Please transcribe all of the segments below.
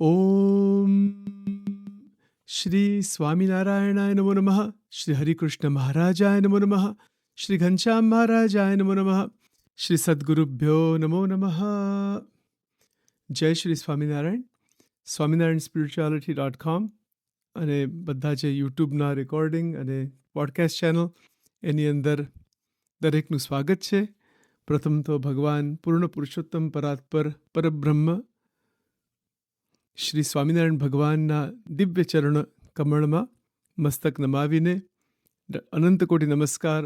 ઓમ શ્રી સ્વામિનારાયણાય નમો નમઃ. શ્રી હરિકૃષ્ણ મહારાજાય નમો નમઃ. શ્રી ઘનશ્યામ મહારાજાય નમો નમઃ. શ્રી સદ્ગુરુભ્યો નમો નમઃ. જય શ્રી સ્વામિનારાયણ. સ્વામિનારાયણ સ્પિરિચ્યુઆલિટી.com અને બધા જે યુટ્યુબના રેકોર્ડિંગ અને પોડકાસ્ટ ચેનલ એની અંદર દરેકનું સ્વાગત છે. પ્રથમ તો ભગવાન પૂર્ણ પુરુષોત્તમ પરાત્પર પરબ્રહ્મ શ્રી સ્વામિનારાયણ ભગવાનના દિવ્ય ચરણ કમળમાં મસ્તક નમાવીને અનંત કોટી નમસ્કાર,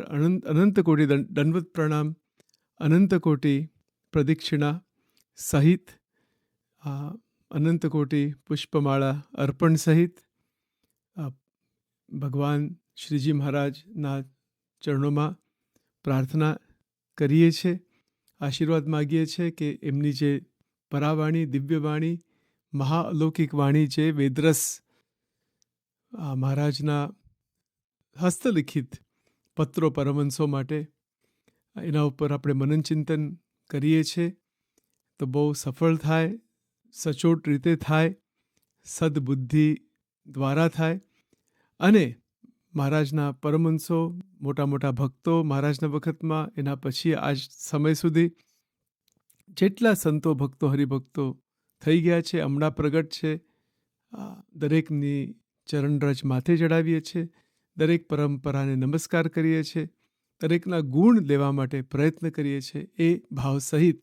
અનંત કોટી દંડવત પ્રણામ, અનંત કોટી પ્રદક્ષિણા સહિત અનંત કોટી પુષ્પમાળા અર્પણ સહિત ભગવાન શ્રીજી મહારાજના ચરણોમાં પ્રાર્થના કરીએ છીએ, આશીર્વાદ માગીએ છીએ કે એમની જે પરાવાણી, દિવ્યવાણી, મહાઅલૌકિક વાણી છે, વેદરસ મહારાજના હસ્તલિખિત પત્રો પરમહંસો માટે, એના ઉપર આપણે મનન ચિંતન કરીએ છીએ તો બહુ સફળ થાય, સચોટ રીતે થાય, સદબુદ્ધિ દ્વારા થાય અને મહારાજના પરમહંસો, મોટા મોટા ભક્તો મહારાજના વખતમાં, એના પછી આજ સમય સુધી જેટલા સંતો, ભક્તો, હરિભક્તો થઈ ગયા છે, હમણાં પ્રગટ છે, દરેકની ચરણરજ માથે ચડાવીએ છીએ, દરેક પરંપરાને નમસ્કાર કરીએ છીએ, દરેકના ગુણ લેવા માટે પ્રયત્ન કરીએ છીએ. એ ભાવ સહિત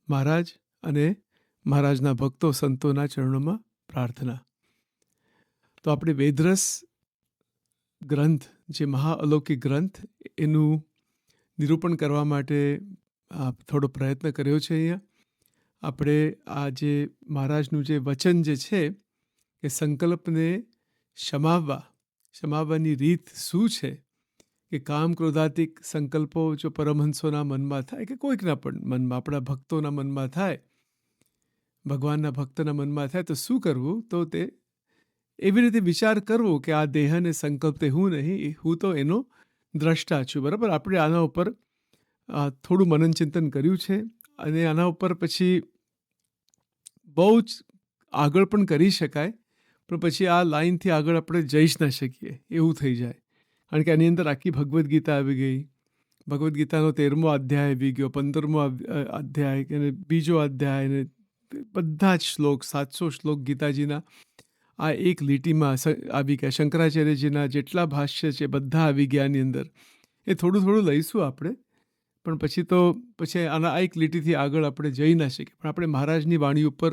મહારાજ અને મહારાજના ભક્તો સંતોના ચરણોમાં પ્રાર્થના. તો આપણે વેદરસ ગ્રંથ, જે મહાઅલૌકિક ગ્રંથ, એનું નિરૂપણ કરવા માટે થોડો પ્રયત્ન કર્યો છે. અહીંયા આપણે આ જે મહારાજનું જે વચન જે છે કે સંકલ્પને શમાવવાની રીત શું છે, કે કામ ક્રોધાતિક સંકલ્પો જો પરમહંસોના મનમાં થાય કે કોઈકના પણ મનમાં, આપણા ભક્તોના મનમાં થાય, ભગવાનના ભક્તના મનમાં થાય તો શું કરવું? તો તે એવી રીતે વિચાર કરવો કે આ દેહને સંકલ્પ તે હું નહીં, હું તો એનો દ્રષ્ટા છું. બરાબર? આપણે આના ઉપર થોડું મનન ચિંતન કર્યું છે અને આના ઉપર પછી બહુ જ આગળ પણ કરી શકાય, પણ પછી આ લાઈનથી આગળ આપણે જઈ જ ના શકીએ એવું થઈ જાય. કારણ કે આની અંદર આખી ભગવદ્ ગીતા આવી ગઈ, ભગવદ્ ગીતાનો 13મો અધ્યાય આવી ગયો, 15મો અધ્યાય અને બીજો અધ્યાય, અને બધા જ શ્લોક, 700 શ્લોક ગીતાજીના આ એક લીટીમાં આવી ગયા. શંકરાચાર્યજીના જેટલા ભાષ્ય છે બધા આવી ગયા આની અંદર. એ થોડું થોડું લઈશું આપણે, પણ પછી આના એક લીટીથી આગળ આપણે જઈ ના શકીએ. પણ આપણે મહારાજની વાણી ઉપર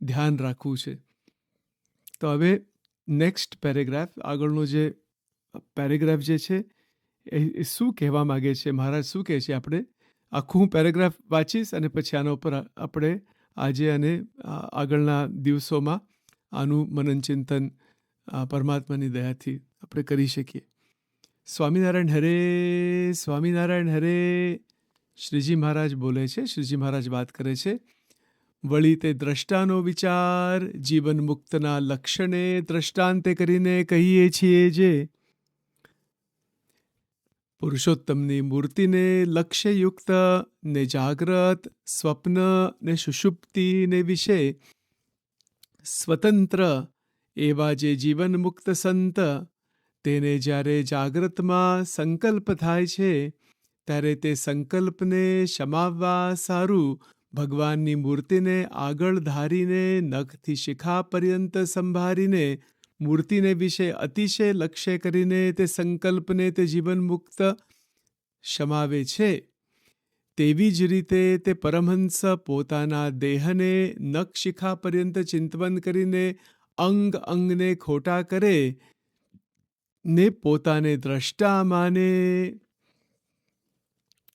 ધ્યાન રાખવું છે. તો હવે નેક્સ્ટ પેરેગ્રાફ, આગળનો જે પેરેગ્રાફ જે છે એ શું કહેવા માગે છે, મહારાજ શું કહે છે, આપણે આખું હું પેરેગ્રાફ વાંચીશ અને પછી આના ઉપર આપણે આજે અને આગળના દિવસોમાં આનું મનન ચિંતન પરમાત્માની દયાથી આપણે કરી શકીએ. સ્વામિનારાયણ હરે, સ્વામિનારાયણ હરે. શ્રીજી મહારાજ બોલે છે, શ્રીજી મહારાજ વાત કરે છે. વળી તે દ્રષ્ટાનો વિચાર જીવન મુક્તના લક્ષણે દ્રષ્ટાંતે કરીને કહીએ છીએ, જે પુરુષોત્તમની મૂર્તિને લક્ષ્યયુક્ત ને જાગ્રત, સ્વપ્ન ને સુષુપ્તિને વિશે સ્વતંત્ર એવા જે જીવન મુક્ત સંત, તેને જ્યારે જાગ્રતમાં સંકલ્પ થાય છે, ત્યારે તે સંકલ્પને શમાવવા સારું ભગવાનની મૂર્તિને આગળ ધારીને નખથી શિખા પર્યંત સંભાળીને મૂર્તિને વિશે અતિશય લક્ષ્ય કરીને તે સંકલ્પને તે જીવન મુક્ત શમાવે છે. તેવી જ રીતે તે પરમહંસ પોતાના દેહને નખ શિખા પર્યંત ચિંતન કરીને અંગ અંગને ખોટા કરે ને પોતાને દ્રષ્ટા માને.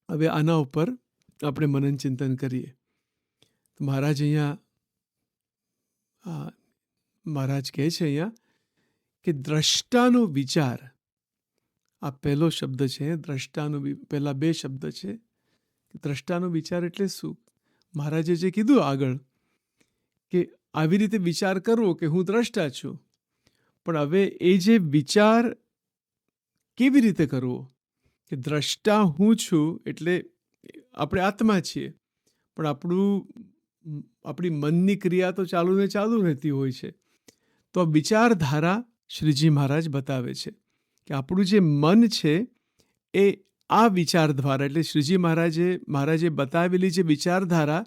હવે આના ઉપર આપણે મનન ચિંતન કરીએ. મહારાજ અહીંયા મહારાજ કહે છે અહીંયા કે દ્રષ્ટાનો વિચાર, આ પહેલો શબ્દ છે. દ્રષ્ટાનો પહેલા બે શબ્દ છે. દ્રષ્ટાનો વિચાર એટલે શું? મહારાજે જે કીધું આગળ કે આવી રીતે વિચાર કરવો કે હું દ્રષ્ટા છું, પણ હવે એ જે વિચાર કેવી રીતે કરવો, કે દ્રષ્ટા હું છું એટલે આપણે આત્મા છીએ, પણ આપણું આપણી મનની ક્રિયા તો ચાલુ ને ચાલુ રહેતી હોય છે. તો આ વિચારધારા શ્રીજી મહારાજ બતાવે છે કે આપણું જે મન છે એ આ વિચાર દ્વારા, એટલે શ્રીજી મહારાજે બતાવેલી જે વિચારધારા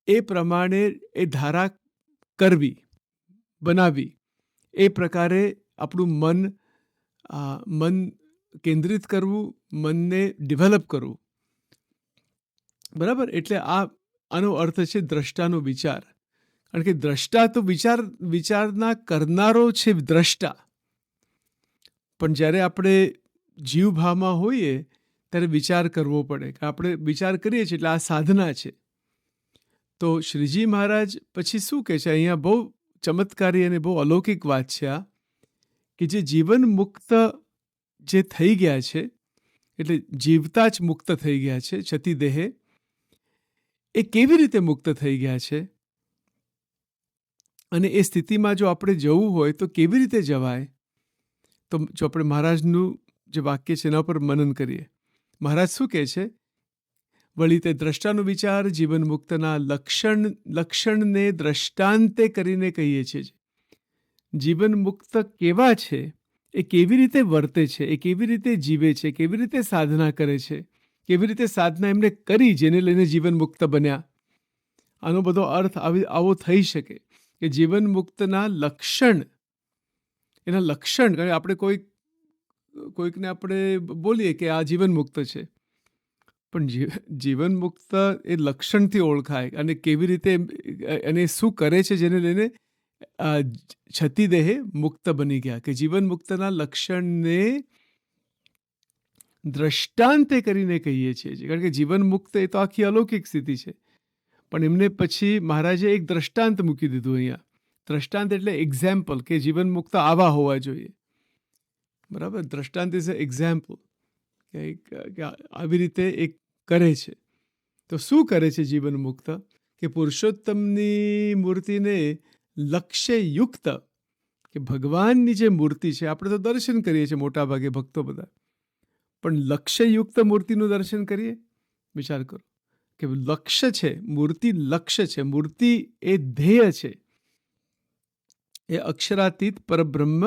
એ પ્રમાણે એ ધારા કરવી, બનાવી, એ પ્રકારે આપણું મન કેન્દ્રિત કરવું, મનને ડેવલપ કરવું. બરાબર? એટલે આનો અર્થ છે દ્રષ્ટાનો વિચાર. કારણ કે દ્રષ્ટા તો વિચારના કરનારો છે દ્રષ્ટા, પણ જ્યારે આપણે જીવભાવમાં હોઈએ ત્યારે વિચાર કરવો પડે. આપણે વિચાર કરીએ છીએ એટલે આ સાધના છે. તો શ્રીજી મહારાજ પછી શું કહે છે અહીંયા, બહુ ચમત્કારી અને બહુ અલૌકિક વાત છે આ, કે જે જીવન મુક્ત જે થઈ ગયા છે, એટલે જીવતા જ મુક્ત થઈ ગયા છે છતી દેહે, એ કેવી રીતે મુક્ત થઈ ગયા છે અને એ સ્થિતિમાં જો આપણે જવું હોય તો કેવી રીતે જવાય? તો જો આપણે મહારાજનું જે વાક્ય છે એના પર મનન કરીએ. મહારાજ શું કહે છે? વળી તે દ્રષ્ટાનો વિચાર જીવન મુક્તના લક્ષણને દ્રષ્ટાંતે કરીને કહીએ છીએ. જીવન મુક્ત કેવા છે, એ કેવી રીતે વર્તે છે, એ કેવી રીતે જીવે છે, કેવી રીતે સાધના કરે છે, કેવી રીતે સાધના એમને કરી જેને લઈને જીવન મુક્ત બન્યા. આનો બધો અર્થ આવો થઈ શકે કે જીવન મુક્તના લક્ષણ, એના લક્ષણ, કારણ આપણે કોઈકને આપણે બોલીએ કે આ જીવન મુક્ત છે, પણ જીવન મુક્ત એ લક્ષણથી ઓળખાય. અને કેવી રીતે અને શું કરે છે જેને લઈને છતી દેહે મુક્ત બની ગયા, કે જીવન મુક્તના લક્ષણને દ્રષ્ટાંતે કરીને કહીએ છીએ. કારણ કે જીવન મુક્ત એ તો આખી અલૌકિક સ્થિતિ છે, પણ એમને પછી મહારાજે એક દ્રષ્ટાંત મૂકી દીધું અહીંયા. દ્રષ્ટાંત એટલે એક્ઝામ્પલ, કે જીવન મુક્ત આવા હોવા જોઈએ. બરાબર? દ્રષ્ટાંત ઇઝ એક્ઝામ્પલ, કે આવી રીતે એક કરે છે. તો શું કરે છે જીવન મુક્ત? કે પુરુષોત્તમની મૂર્તિને લક્ષ્યયુક્ત, કે ભગવાનની જે મૂર્તિ છે, આપણે તો દર્શન કરીએ છીએ મોટા ભાગે ભક્તો બધા, પણ લક્ષ્યયુક્ત મૂર્તિનું દર્શન કરીએ? વિચાર કરો કે લક્ષ્ય છે, મૂર્તિ લક્ષ્ય છે, મૂર્તિ એ ધ્યેય છે, એ અક્ષરાતીત પરબ્રહ્મ,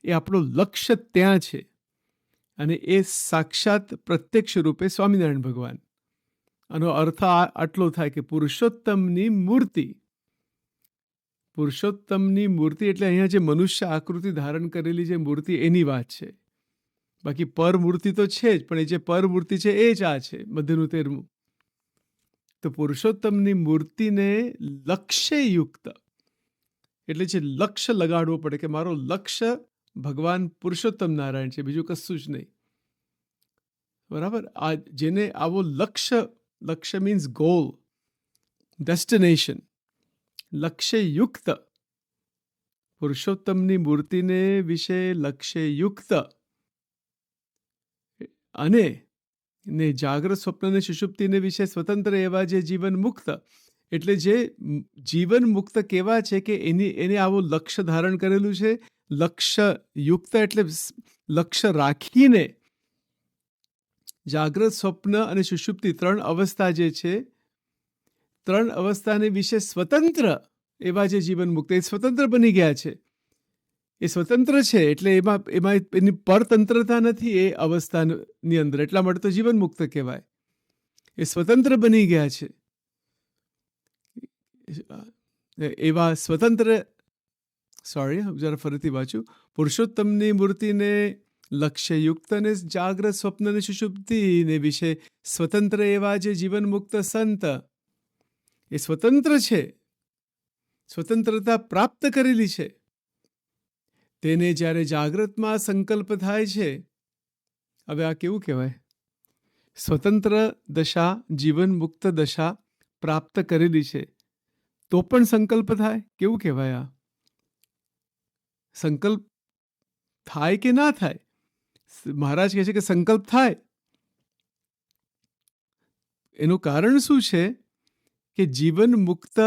એ આપણું લક્ષ્ય ત્યાં છે. અને એ સાક્ષાત પ્રત્યક્ષ રૂપે સ્વામિનારાયણ ભગવાન. આનો અર્થ આટલો થાય કે પુરુષોત્તમની મૂર્તિ. પુરુષોત્તમની મૂર્તિ એટલે અહીંયા જે મનુષ્ય આકૃતિ ધારણ કરેલી જે મૂર્તિ એની વાત છે. બાકી પર મૂર્તિ તો છે જ, પણ એ જે પર મૂર્તિ છે એ જ આ છે, મધ્યનું 13મું. તો પુરુષોત્તમની મૂર્તિને લક્ષ્યયુક્ત, એટલે જે લક્ષ્ય લગાડવો પડે કે મારો લક્ષ્ય ભગવાન પુરુષોત્તમ નારાયણ છે, બીજું કશું જ નહીં. બરાબર? આ જેને આવો લક્ષ્ય મીન્સ ગોલ, ડેસ્ટિનેશન, લક્ષ્યયુક્ત, પુરુષોત્તમની મૂર્તિને વિશે લક્ષ્યયુક્ત, અને ને જાગ્રત સ્વપ્ન અને સુષુપ્તિને વિશે સ્વતંત્ર એવા જે જીવન મુક્ત, એટલે જે જીવન મુક્ત કેવા છે કે એને આવું લક્ષ્ય ધારણ કરેલું છે. લક્ષ્યયુક્ત એટલે લક્ષ્ય રાખીને જાગ્રત, સ્વપ્ન અને સુષુપ્તિ 3 અવસ્થા જે છે, 3 અવસ્થાને વિશે સ્વતંત્ર એવા જે જીવન મુક્ત, એ સ્વતંત્ર બની ગયા છે. એ સ્વતંત્ર છે એટલે એમાં એની પરતંત્રતા નથી એ અવસ્થાની અંદર, એટલા માટે તો જીવન મુક્ત કહેવાય. એ સ્વતંત્ર બની ગયા છે. એવા સ્વતંત્ર, જરા ફરીથી વાંચું. પુરુષોત્તમની મૂર્તિને લક્ષ્યયુક્ત અને જાગ્રત, સ્વપ્ન અને સુષુપ્તિને વિશે સ્વતંત્ર એવા જે જીવન મુક્ત સંત, એ સ્વતંત્ર છે, સ્વતંત્રતા પ્રાપ્ત કરેલી છે. તેને જ્યારે જાગ્રતમાં સંકલ્પ થાય છે, હવે આ કેવું કહેવાય? સ્વતંત્ર દશા, જીવન મુક્ત દશા પ્રાપ્ત કરેલી છે, તો પણ સંકલ્પ થાય? કેવું કહેવાય? આ સંકલ્પ થાય કે ના થાય? મહારાજ કહે છે કે સંકલ્પ થાય. એનું કારણ શું છે? કે જીવન મુક્ત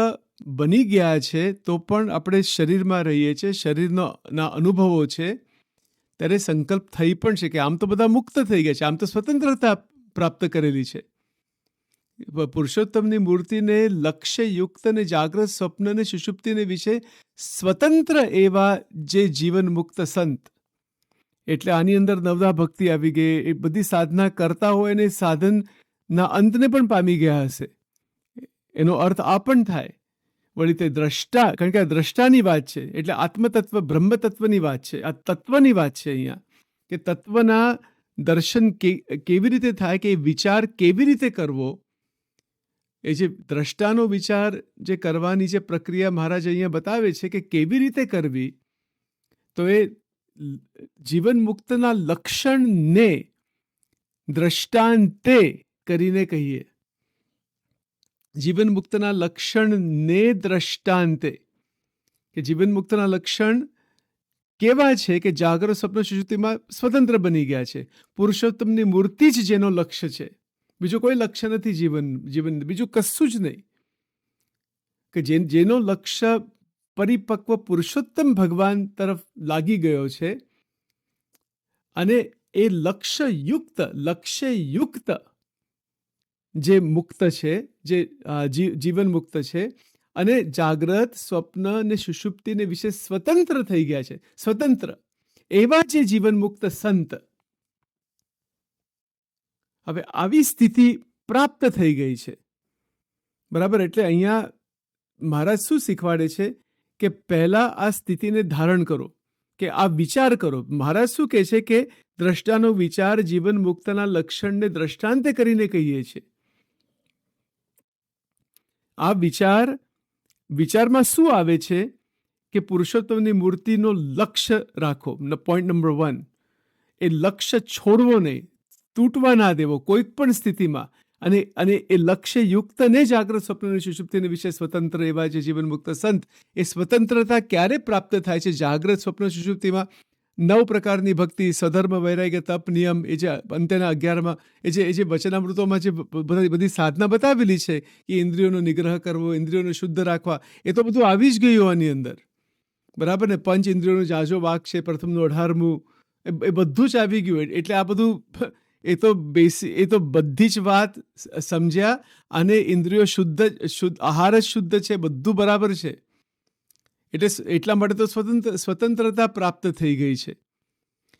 બની ગયા છે તો પણ આપણે શરીરમાં રહીએ છીએ, શરીરના અનુભવો છે, ત્યારે સંકલ્પ થઈ પણ છે કે આમ તો બધા મુક્ત થઈ ગયા છે, આમ તો સ્વતંત્રતા પ્રાપ્ત કરેલી છે, પુરુષોત્તમની મૂર્તિને લક્ષ્યયુક્ત અને જાગ્રત સ્વપ્ન અને સુષુપ્તિને વિશે સ્વતંત્ર એવા જે જીવન મુક્ત સંત, એટલે આની અંદર નવદા ભક્તિ આવી ગઈ, એ બધી સાધના કરતા હોય અને સાધનના અંતને પણ પામી ગયા હશે. એનો અર્થ આ પણ થાય. વળી તે દ્રષ્ટા, કારણ કે આ દ્રષ્ટાની વાત છે, એટલે આત્મતત્વ બ્રહ્મતત્વની વાત છે, આ તત્વની વાત છે અહીંયા, કે તત્વના દર્શન કેવી રીતે થાય, કે વિચાર કેવી રીતે કરવો. એ જે દ્રષ્ટાનો વિચાર જે કરવાની જે પ્રક્રિયા મહારાજ અહીંયા બતાવે છે કે કેવી રીતે કરવી, તો એ જીવન મુક્તના લક્ષણને દ્રષ્ટાંતે કરીને કહીએ. જીવન મુક્તના લક્ષણને દ્રષ્ટાંતે, કે જીવન મુક્તના લક્ષણ કેવા છે કે જાગ્રત સ્વપ્ન સુષુપ્તિમાં સ્વતંત્ર બની ગયા છે. પુરુષોત્તમની મૂર્તિ જ જેનો લક્ષ્ય છે, બીજું કોઈ લક્ષ્ય નથી. જીવન બીજું કશું જ નહીં. કે જેનો લક્ષ્ય પરિપક્વ પુરુષોત્તમ ભગવાન તરફ લાગી ગયો છે, અને એ લક્ષ્યયુક્ત જે મુક્ત છે, જે જીવન મુક્ત છે, અને જાગ્રત સ્વપ્ન અને સુષુપ્તિને વિશે સ્વતંત્ર થઈ ગયા છે, સ્વતંત્ર એવા જે જીવન મુક્ત સંત, હવે આવી સ્થિતિ પ્રાપ્ત થઈ ગઈ છે. બરાબર. એટલે અહીંયા મહારાજ શું શીખવાડે છે કે પહેલા આ સ્થિતિને ધારણ કરો, કે આ વિચાર કરો. મહારાજ શું કહે છે કે દ્રષ્ટાનો વિચાર જીવન મુક્તના લક્ષણને દ્રષ્ટાંતે કરીને કહીએ છીએ. આ વિચારમાં શું આવે છે કે પુરુષોત્તમની મૂર્તિનો લક્ષ્ય રાખો. પોઈન્ટ નંબર 1, એ લક્ષ્ય છોડવો નહીં, તૂટવા ના દેવો કોઈ પણ સ્થિતિમાં. અને એ લક્ષ્યયુક્તને જાગ્રત સ્વપ્ન અને સુષુપ્તિને વિશે સ્વતંત્ર એવા જે જીવન મુક્ત સંત, એ સ્વતંત્રતા ક્યારે પ્રાપ્ત થાય છે? જાગ્રત સ્વપ્ન સુષુપ્તિમાં 9 પ્રકારની ભક્તિ, સ્વધર્મ, વૈરાગ્ય, તપ, નિયમ, એ જે અંત્યના 11માં એ જે વચનામૃતોમાં જે બધી સાધના બતાવેલી છે, કે ઇન્દ્રિયોનો નિગ્રહ કરવો, ઇન્દ્રિયોને શુદ્ધ રાખવા, એ તો બધું આવી જ ગયું આની અંદર. બરાબર ને? પંચ ઇન્દ્રિયોનો જાજો વાક છે, પ્રથમનું 18મું, એ બધું જ આવી ગયું. એટલે આ બધું એ તો બધી જ વાત સમજ્યા, અને ઇન્દ્રિયો શુદ્ધ, આહાર જ શુદ્ધ છે, બધું બરાબર છે. એટલે એટલા માટે તો સ્વતંત્રતા પ્રાપ્ત થઈ ગઈ છે.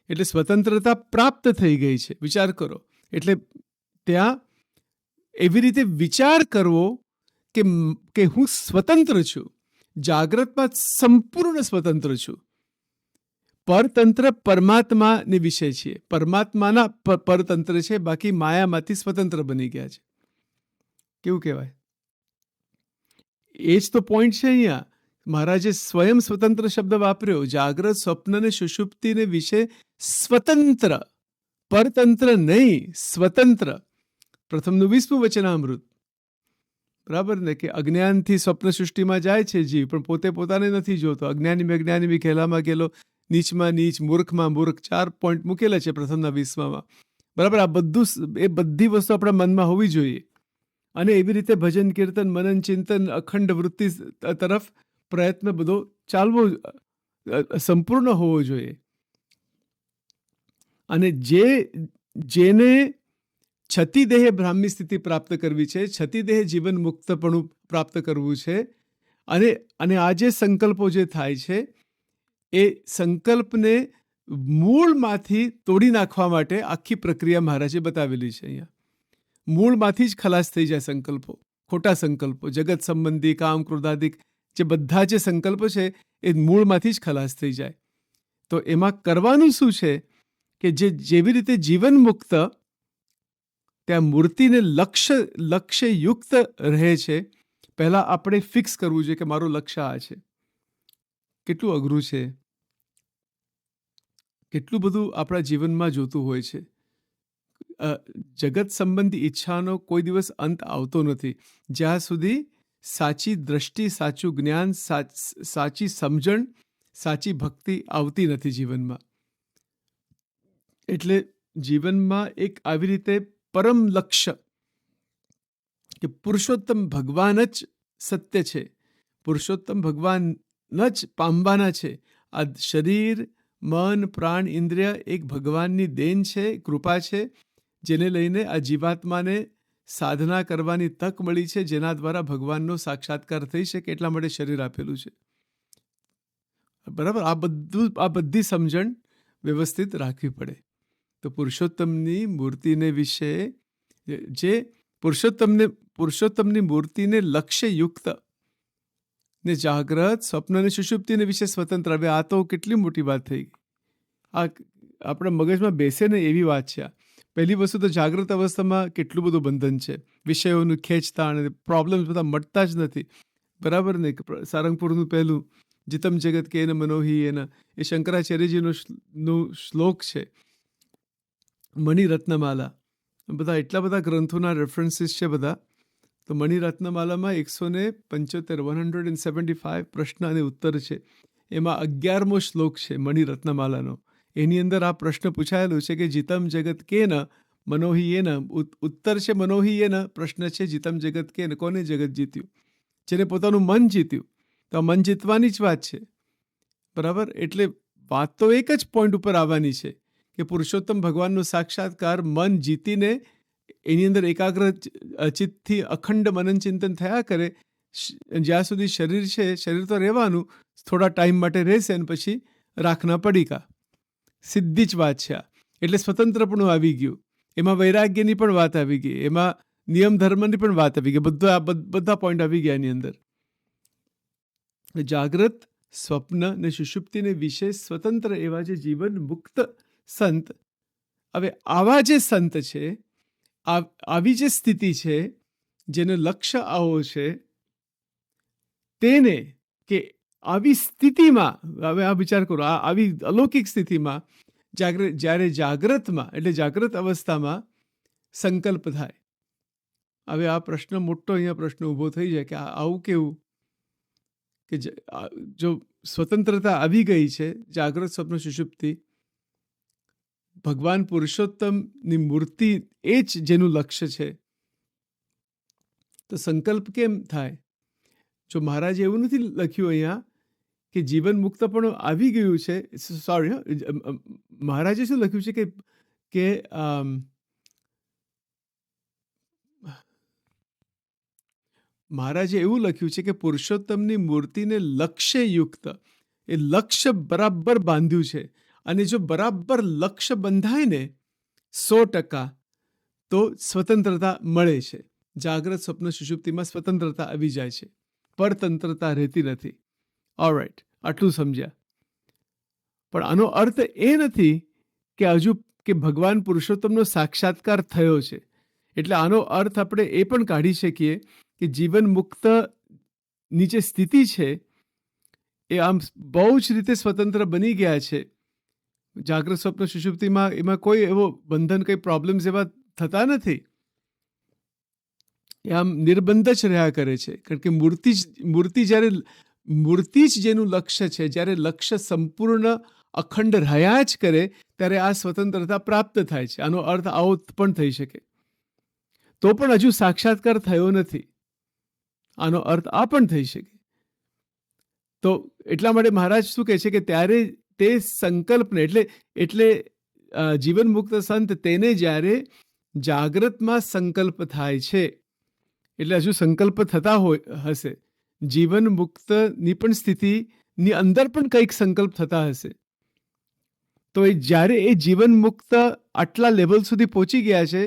એટલે સ્વતંત્રતા પ્રાપ્ત થઈ ગઈ છે. વિચાર કરો. એટલે ત્યાં એવી રીતે વિચાર કરવો કે હું સ્વતંત્ર છું, જાગ્રતમાં સંપૂર્ણ સ્વતંત્ર છું. પરતંત્ર પરમાત્માને વિશે છીએ, પરમાત્માના પરતંત્ર છે, બાકી માયામાંથી સ્વતંત્ર બની ગયા છે. કેવું કહેવાય? એ જ તો પોઈન્ટ છે અહીંયા. મહારાજે સ્વયં સ્વતંત્ર શબ્દ વાપર્યો. જાગ્રત સ્વપ્ન અને સુષુપ્તિને વિશે સ્વતંત્ર, પરતંત્ર નહીં, સ્વતંત્ર. પ્રથમનું 20મું વચનામૃત. બરાબર ને? કે અજ્ઞાનથી સ્વપ્ન સૃષ્ટિમાં જાય છે જીવ, પણ પોતે પોતાને નથી જોતો. અજ્ઞાની ઘેલામાં ગેલો, નીચમાં નીચ, મૂર્ખમાં મૂર્ખ, 4 પોઈન્ટ મૂકેલા છે પ્રથમના 20માં. બરાબર. આ બધું, એ બધી વસ્તુ આપણા મનમાં હોવી જોઈએ. અને એવી રીતે ભજન, કીર્તન, મનન, ચિંતન, અખંડ વૃત્તિ તરફ પ્રયત્ન બધો ચાલવો, સંપૂર્ણ હોવો જોઈએ. અને જેને છતી દેહે બ્રાહ્મી સ્થિતિ પ્રાપ્ત કરવી છે, છતી દેહે જીવન મુક્તપણું પ્રાપ્ત કરવું છે, અને આ જે સંકલ્પો જે થાય છે, એ સંકલ્પને મૂળમાંથી તોડી નાખવા માટે આખી પ્રક્રિયા મહારાજે બતાવેલી છે અહીંયા. મૂળમાંથી જ ખલાસ થઈ જાય સંકલ્પો, ખોટા સંકલ્પો, જગત સંબંધી, કામ, ક્રોધાદિક, જે બધા જે સંકલ્પો છે, એ મૂળમાંથી જ ખલાસ થઈ જાય. તો એમાં કરવાનું શું છે કે જેવી રીતે જીવન મુક્ત ત્યાં મૂર્તિને લક્ષ્યયુક્ત રહે છે, પહેલા આપણે ફિક્સ કરવું જોઈએ કે મારું લક્ષ્ય આ છે. કેટલું અઘરું છે, કેટલું બધું આપણા જીવનમાં જોતું હોય છે. જગત સંબંધી ઈચ્છાનો કોઈ દિવસ અંત આવતો નથી, જ્યાં સુધી સાચી દ્રષ્ટિ, સાચું જ્ઞાન, સાચી સમજણ, સાચી ભક્તિ આવતી નથી જીવનમાં. એટલે જીવનમાં એક આવી રીતે પરમ લક્ષ્ય, કે પુરુષોત્તમ ભગવાન જ સત્ય છે, પુરુષોત્તમ ભગવાન જ પામવાના છે. આ શરીર, મન, પ્રાણ, ઇન્દ્રિય એક ભગવાનની દેન છે, કૃપા છે, જેને લઈને આ જીવાત્માને સાધના કરવાની તક મળી છે, જેના દ્વારા ભગવાનનો સાક્ષાત્કાર થઈ શકે, એટલા માટે શરીર આપેલું છે. બરાબર, આ બધી સમજણ વ્યવસ્થિત રાખવી પડે. તો પુરુષોત્તમની મૂર્તિને વિશે જે પુરુષોત્તમની મૂર્તિને લક્ષ્યયુક્ત ને જાગ્રત, સ્વપ્ન અને સુષુપ્તિને વિશે સ્વતંત્ર. હવે આ તો કેટલી મોટી વાત થઈ ગઈ. આ આપણા મગજમાં બેસે ને એવી વાત છે. પહેલી વસ્તુ તો જાગ્રત અવસ્થામાં કેટલું બધું બંધન છે, વિષયોનું ખેંચતાણ, પ્રોબ્લેમ્સ બધા મળતા જ નથી. બરાબર ને? સારંગપુરનું પહેલું જીતમ જગત કે એના મનોહી એના, એ શંકરાચાર્યજીનો શ્લોક છે. મણિરત્નમાલા, બધા એટલા બધા ગ્રંથોના રેફરન્સીસ છે બધા. તો મણિરત્નમાલામાં 175 પ્રશ્ન અને ઉત્તર છે. એમાં 11મો શ્લોક છે મણિરત્નમાલાનો. એની અંદર આ પ્રશ્ન પૂછાયેલો છે કે જીતમ જગત કેન મનોહી એન. ઉત્તર છે મનોહી એન, પ્રશ્ન છે જીતમ જગત કેન, કોને જગત જીત્યું? જેને પોતાનું મન જીત્યું. તો આ મન જીતવાની જ વાત છે. બરાબર, એટલે વાત તો એક જ પોઈન્ટ ઉપર આવવાની છે કે પુરુષોત્તમ ભગવાનનો સાક્ષાત્કાર મન જીતીને એની અંદર એકાગ્ર ચિત્તથી અખંડ મનન ચિંતન થયા કરે. જ્યાં સુધી શરીર છે, શરીર તો રહેવાનું, થોડા ટાઈમ માટે રહેશે અને પછી રાખના પડીકા. સીધી જ વાત છે આ. એટલે સ્વતંત્રપણું આવી ગયું, એમાં વૈરાગ્યની પણ વાત આવી ગઈ, એમાં નિયમ ધર્મની પણ વાત આવી ગઈ. બધા પોઈન્ટ આવી ગયા એની અંદર. જાગ્રત, સ્વપ્ન ને સુષુપ્તિને વિશે સ્વતંત્ર એવા જે જીવન મુક્ત સંત, હવે આવા જે સંત છે, આવી જે સ્થિતિ છે, જેનો લક્ષ્ય આવો છે, તેને કે આવી સ્થિતિમાં, હવે આ વિચાર કરો, આવી અલૌકિક સ્થિતિમાં જ્યારે જાગ્રતમાં, એટલે જાગ્રત અવસ્થામાં સંકલ્પ થાય. હવે આ પ્રશ્ન મોટો અહીંયા પ્રશ્ન ઊભો થઈ જાય કે આવું કેવું કે જો સ્વતંત્રતા આવી ગઈ છે, જાગ્રત, સ્વપ્ન, સુષુપ્તિ, ભગવાન પુરુષોત્તમની મૂર્તિ એ જ જેનું લક્ષ્ય છે, તો સંકલ્પ કેમ થાય? જો મહારાજે એવું નથી લખ્યું અહીંયા કે જીવન મુક્તપણું આવી ગયું છે. સોરી, મહારાજે શું લખ્યું છે કે મહારાજે એવું લખ્યું છે કે પુરુષોત્તમની મૂર્તિને લક્ષ્યયુક્ત, એ લક્ષ્ય બરાબર બાંધ્યું છે. અને જો બરાબર લક્ષ્ય બંધાય ને 100%, તો સ્વતંત્રતા મળે છે. જાગ્રત, સ્વપ્ન, સુષુપ્તિમાં સ્વતંત્રતા આવી જાય છે, પરતંત્રતા રહેતી નથી. ઓલરાઈટ, આટલું સમજ્યા. પણ આનો અર્થ એ નથી કે હજુ કે ભગવાન પુરુષોત્તમનો સાક્ષાત્કાર થયો છે. એટલે આનો અર્થ આપણે એ પણ કાઢી શકીએ કે જીવન મુક્તની જે સ્થિતિ છે એ આમ બહુ જ રીતે સ્વતંત્ર બની ગયા છે. જાગ્રત, સ્વપ્ન, સુષુપ્તિમાં એમાં કોઈ એવો બંધન, કંઈ પ્રોબ્લેમ્સ એવા થતા નથી. એ આમ નિર્બંધ જ રહ્યા કરે છે. કારણ કે મૂર્તિ જ જેનું લક્ષ્ય છે, જ્યારે લક્ષ્ય સંપૂર્ણ અખંડ રહ્યા જ કરે, ત્યારે આ સ્વતંત્રતા પ્રાપ્ત થાય છે. આનો અર્થ આવો પણ થઈ શકે. તો પણ હજુ સાક્ષાત્કાર થયો નથી, આનો અર્થ આ પણ થઈ શકે. તો એટલા માટે મહારાજ શું કહે છે કે ત્યારે તે સંકલ્પને, એટલે જીવન મુક્ત સંત, તેને જ્યારે જાગ્રતમાં સંકલ્પ થાય છે, એટલે હજુ સંકલ્પ થતા હશે, જીવન મુક્તની પણ સ્થિતિની અંદર પણ કંઈક સંકલ્પ થતા હશે. તો જ્યારે એ જીવન મુક્ત આટલા લેવલ સુધી પહોંચી ગયા છે,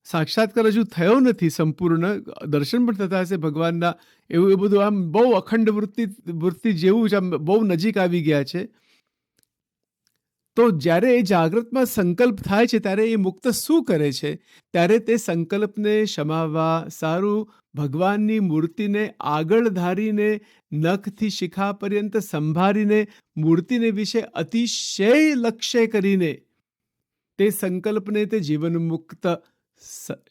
સાક્ષાત્કાર હજુ થયો નથી સંપૂર્ણ, દર્શન પણ થતા હશે ભગવાનના, એવું એ બધું આમ બહુ અખંડ વૃત્તિ જેવું જ આમ બહુ નજીક આવી ગયા છે. તો જ્યારે એ જાગ્રતમાં સંકલ્પ થાય છે, ત્યારે એ મુક્ત શું કરે છે? ત્યારે તે સંકલ્પને શમાવવા સારું ભગવાનની મૂર્તિને આગળ ધારીને, નખથી શિખા પર્યંત સંભાળીને, મૂર્તિને વિશે અતિશય લક્ષ્ય કરીને તે સંકલ્પને તે જીવન મુક્ત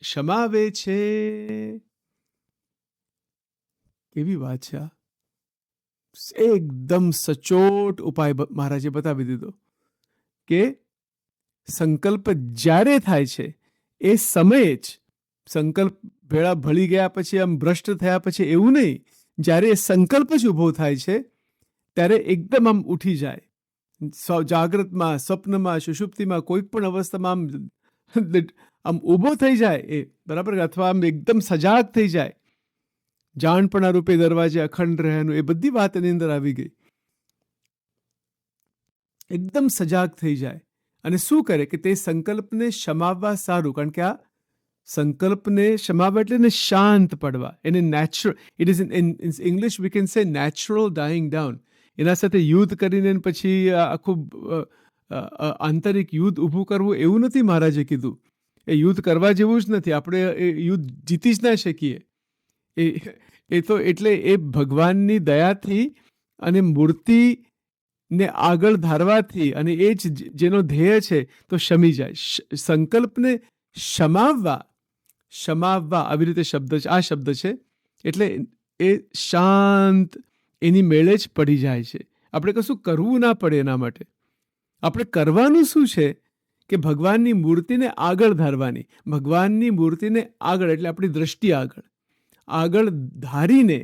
શમાવે છે. કેવી વાત છે આ! એકદમ સચોટ ઉપાય મહારાજે બતાવી દીધો કે સંકલ્પ જ્યારે થાય છે એ સમયે જ, સંકલ્પ ભેળા ભળી ગયા પછી, આમ ભ્રષ્ટ થયા પછી એવું નહીં, જ્યારે એ સંકલ્પ જ ઊભો થાય છે ત્યારે એકદમ આમ ઉઠી જાય. જાગ્રતમાં, સ્વપ્નમાં, સુષુપ્તિમાં, કોઈ પણ અવસ્થામાં આમ આમ ઊભો થઈ જાય એ, બરાબર, અથવા આમ એકદમ સજાગ થઈ જાય, જાણપણા રૂપે દરવાજે અખંડ રહેનું, એ બધી વાત એની અંદર આવી ગઈ. એકદમ સજાગ થઈ જાય અને શું કરે કે તે સંકલ્પને શમાવવા સારું, કારણ કે આ સંકલ્પને શમાવવા એટલે એને શાંત પડવા, એને natural, it is in English we can say natural dying down. એના સાથે યુદ્ધ કરીને પછી આખું આંતરિક યુદ્ધ ઊભું કરવું એવું નથી મહારાજે કીધું. એ યુદ્ધ કરવા જેવું જ નથી. આપણે એ યુદ્ધ જીતી જ ના શકીએ. એ તો એટલે એ ભગવાનની દયાથી અને મૂર્તિને આગળ ધારવાથી, અને એ જ જેનો ધ્યેય છે, તો શમી જાય. સંકલ્પને શમાવવા આવી રીતે શબ્દ છે, આ શબ્દ છે. એટલે એ શાંત એની મેળે જ પડી જાય છે. આપણે કશું કરવું ના પડે એના માટે. આપણે કરવાનું શું છે કે ભગવાનની મૂર્તિને આગળ ધારવાની. ભગવાનની મૂર્તિને આગળ એટલે આપણી દ્રષ્ટિ આગળ ધારીને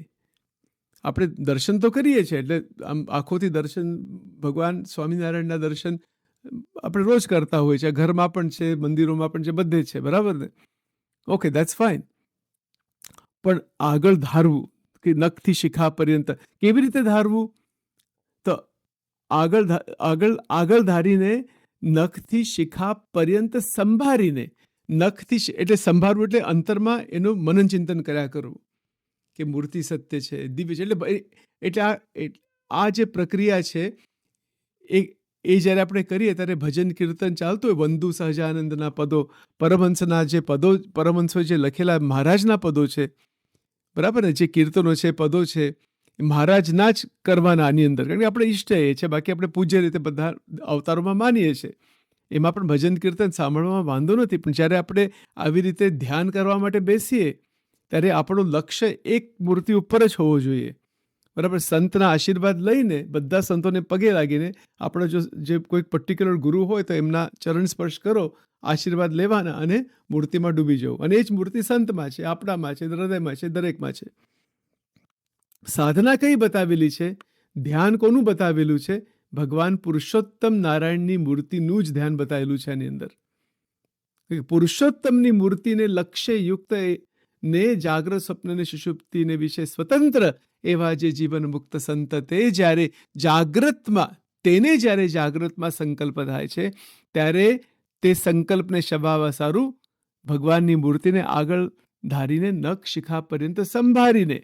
આપણે દર્શન તો કરીએ છીએ. એટલે આમ આંખોથી દર્શન, ભગવાન સ્વામિનારાયણના દર્શન આપણે રોજ કરતા હોઈએ છીએ. ઘરમાં પણ છે, મંદિરોમાં પણ છે, બધે છે, બરાબર ને? Okay, that's fine. પણ આગળ ધારવું કે નખથી શિખા પર્યંત કેવી રીતે ધારવું? તો આગળ ધારીને નખથી શિખા પર્યંત સંભાળીને, નખથી એટલે સંભાળવું એટલે અંતરમાં એનું મનન ચિંતન કર્યા કરવું કે મૂર્તિ સત્ય છે, દિવ્ય છે. એટલે આ જે પ્રક્રિયા છે એ જ્યારે આપણે કરીએ ત્યારે ભજન કીર્તન ચાલતું હોય, વંદુ સહજાનંદના પદો, પરમહંસના જે પદો, પરમહંસો જે લખેલા મહારાજના પદો છે, બરાબર ને, જે કીર્તનો છે, પદો છે, મહારાજના જ કરવાના આની અંદર. કારણ કે આપણે ઈષ્ટ એ છે, બાકી આપણે પૂજ્ય રીતે બધા અવતારોમાં માનીએ છીએ. એમાં પણ ભજન કીર્તન સાંભળવામાં વાંધો નથી. પણ જ્યારે આપણે આવી રીતે ધ્યાન કરવા માટે બેસીએ ત્યારે આપણું લક્ષ્ય એક મૂર્તિ ઉપર જ હોવો જોઈએ, બરાબર. સંતના આશીર્વાદ લઈને, બધા સંતોને પગે લાગીને, આપણો જે કોઈ પર્ટિક્યુલર ગુરુ હોય તો એમના ચરણ સ્પર્શ કરો, આશીર્વાદ લેવાના અને મૂર્તિમાં ડૂબી જવું. અને એ જ મૂર્તિ સંતમાં છે, આપણામાં છે, હૃદયમાં છે, દરેકમાં છે. સાધના કઈ બતાવેલી છે? ધ્યાન કોનું બતાવેલું છે? ભગવાન પુરુષોત્તમ નારાયણની મૂર્તિનું જ ધ્યાન બતાવેલું છે આની અંદર. પુરુષોત્તમની મૂર્તિને લક્ષ્ય યુક્ત ને જાગ્રત સ્વપ્નને સુષુપ્તિને વિશે સ્વતંત્ર એવા જે જીવન મુક્ત સંત, તે જ્યારે જાગ્રતમાં સંકલ્પ થાય છે ત્યારે તે સંકલ્પને શબાવવા સારું ભગવાનની મૂર્તિને આગળ ધારીને નખ શિખા પર્યંત સંભાળીને,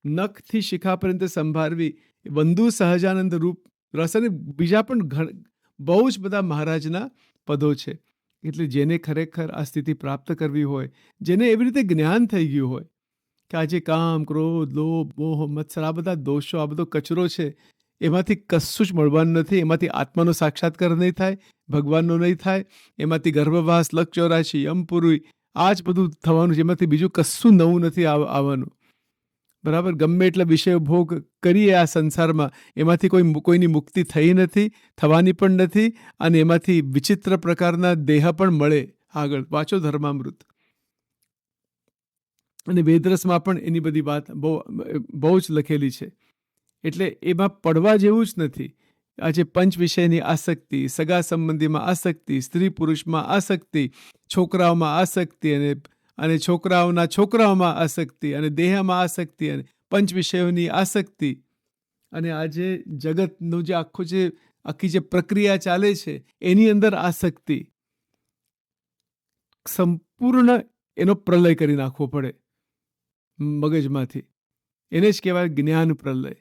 નખથી શિખા પર્યંત સંભાળવી, વંદુ સહજાનંદ રૂપ રસ, અને બીજા પણ બહુ જ બધા મહારાજના પદો છે. એટલે જેને ખરેખર આ સ્થિતિ પ્રાપ્ત કરવી હોય, જેને એવી રીતે જ્ઞાન થઈ ગયું હોય કે આજે કામ, ક્રોધ, લોભ, મોહ, મત્સર, આ બધા દોષો, આ બધો કચરો છે, એમાંથી કશું જ મળવાનું નથી. એમાંથી આત્માનો સાક્ષાત્કાર નહીં થાય, ભગવાનનો નહીં થાય. એમાંથી ગર્ભવાસ, લક 84, યમપુરી, આ જ બધું થવાનું છે. એમાંથી બીજું કશું નવું નથી આવવાનું, બરાબર. ગમે એટલા વિષયો ભોગ કરીએ આ સંસારમાં, એમાંથી કોઈની મુક્તિ થઈ નથી, થવાની પણ નથી. અને એમાંથી વિચિત્ર પ્રકારના દેહ પણ મળે આગળ. વાંચો ધર્મામૃત અને વેદરસમાં પણ એની બધી વાત બહુ જ લખેલી છે. એટલે એમાં પડવા જેવું જ નથી. આજે પંચ વિષયની આસક્તિ, સગા સંબંધીમાં આસક્તિ, સ્ત્રી પુરુષમાં આસક્તિ, છોકરાઓમાં આસક્તિ, અને છોકરાઓમાં આસક્તિ, અને દેહમાં આસક્તિ, અને પંચ વિષયોની આસક્તિ, અને આજે જગતનું જે આખી જે પ્રક્રિયા ચાલે છે એની અંદર આસક્તિ, સંપૂર્ણ એનો પ્રલય કરી નાખવો પડે મગજમાંથી. એને જ કહેવાય જ્ઞાન પ્રલય,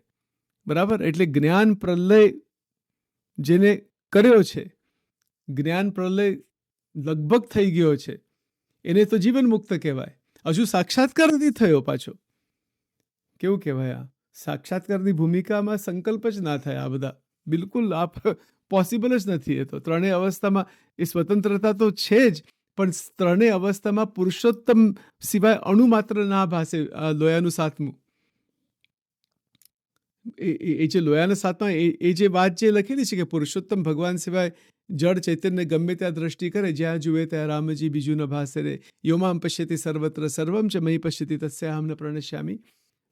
બરાબર. એટલે જ્ઞાન પ્રલય જેને કર્યો છે, જ્ઞાન પ્રલય લગભગ થઈ ગયો છે, એને તો જીવન મુક્ત કહેવાય. હજુ સાક્ષાત્કાર નથી થયો પાછો. કેવું કહેવાય? આ સાક્ષાત્કારની ભૂમિકામાં સંકલ્પ જ ના થાય. આ બધા બિલકુલ પોસિબલ જ નથી. એ તો ત્રણેય અવસ્થામાં એ સ્વતંત્રતા તો છે જ, પણ ત્રણેય અવસ્થામાં પુરુષોત્તમ સિવાય અણુ માત્ર ના ભાસે. લોયાનું સાતમું, એ જે લોયાના સાતમા એ જે વાત જે લખેલી છે કે પુરુષોત્તમ ભગવાન સિવાય જળ ચૈતન્ય ગમે ત્યાં દ્રષ્ટિ કરે, જ્યાં જુએ ત્યાં રામજી બીજું ન ભાસે રે. યોમામ પશ્યતિ સર્વત્ર સર્વમ ચ મયી પશ્યતિ તસ્યાહમ ન પ્રણશ્યામિ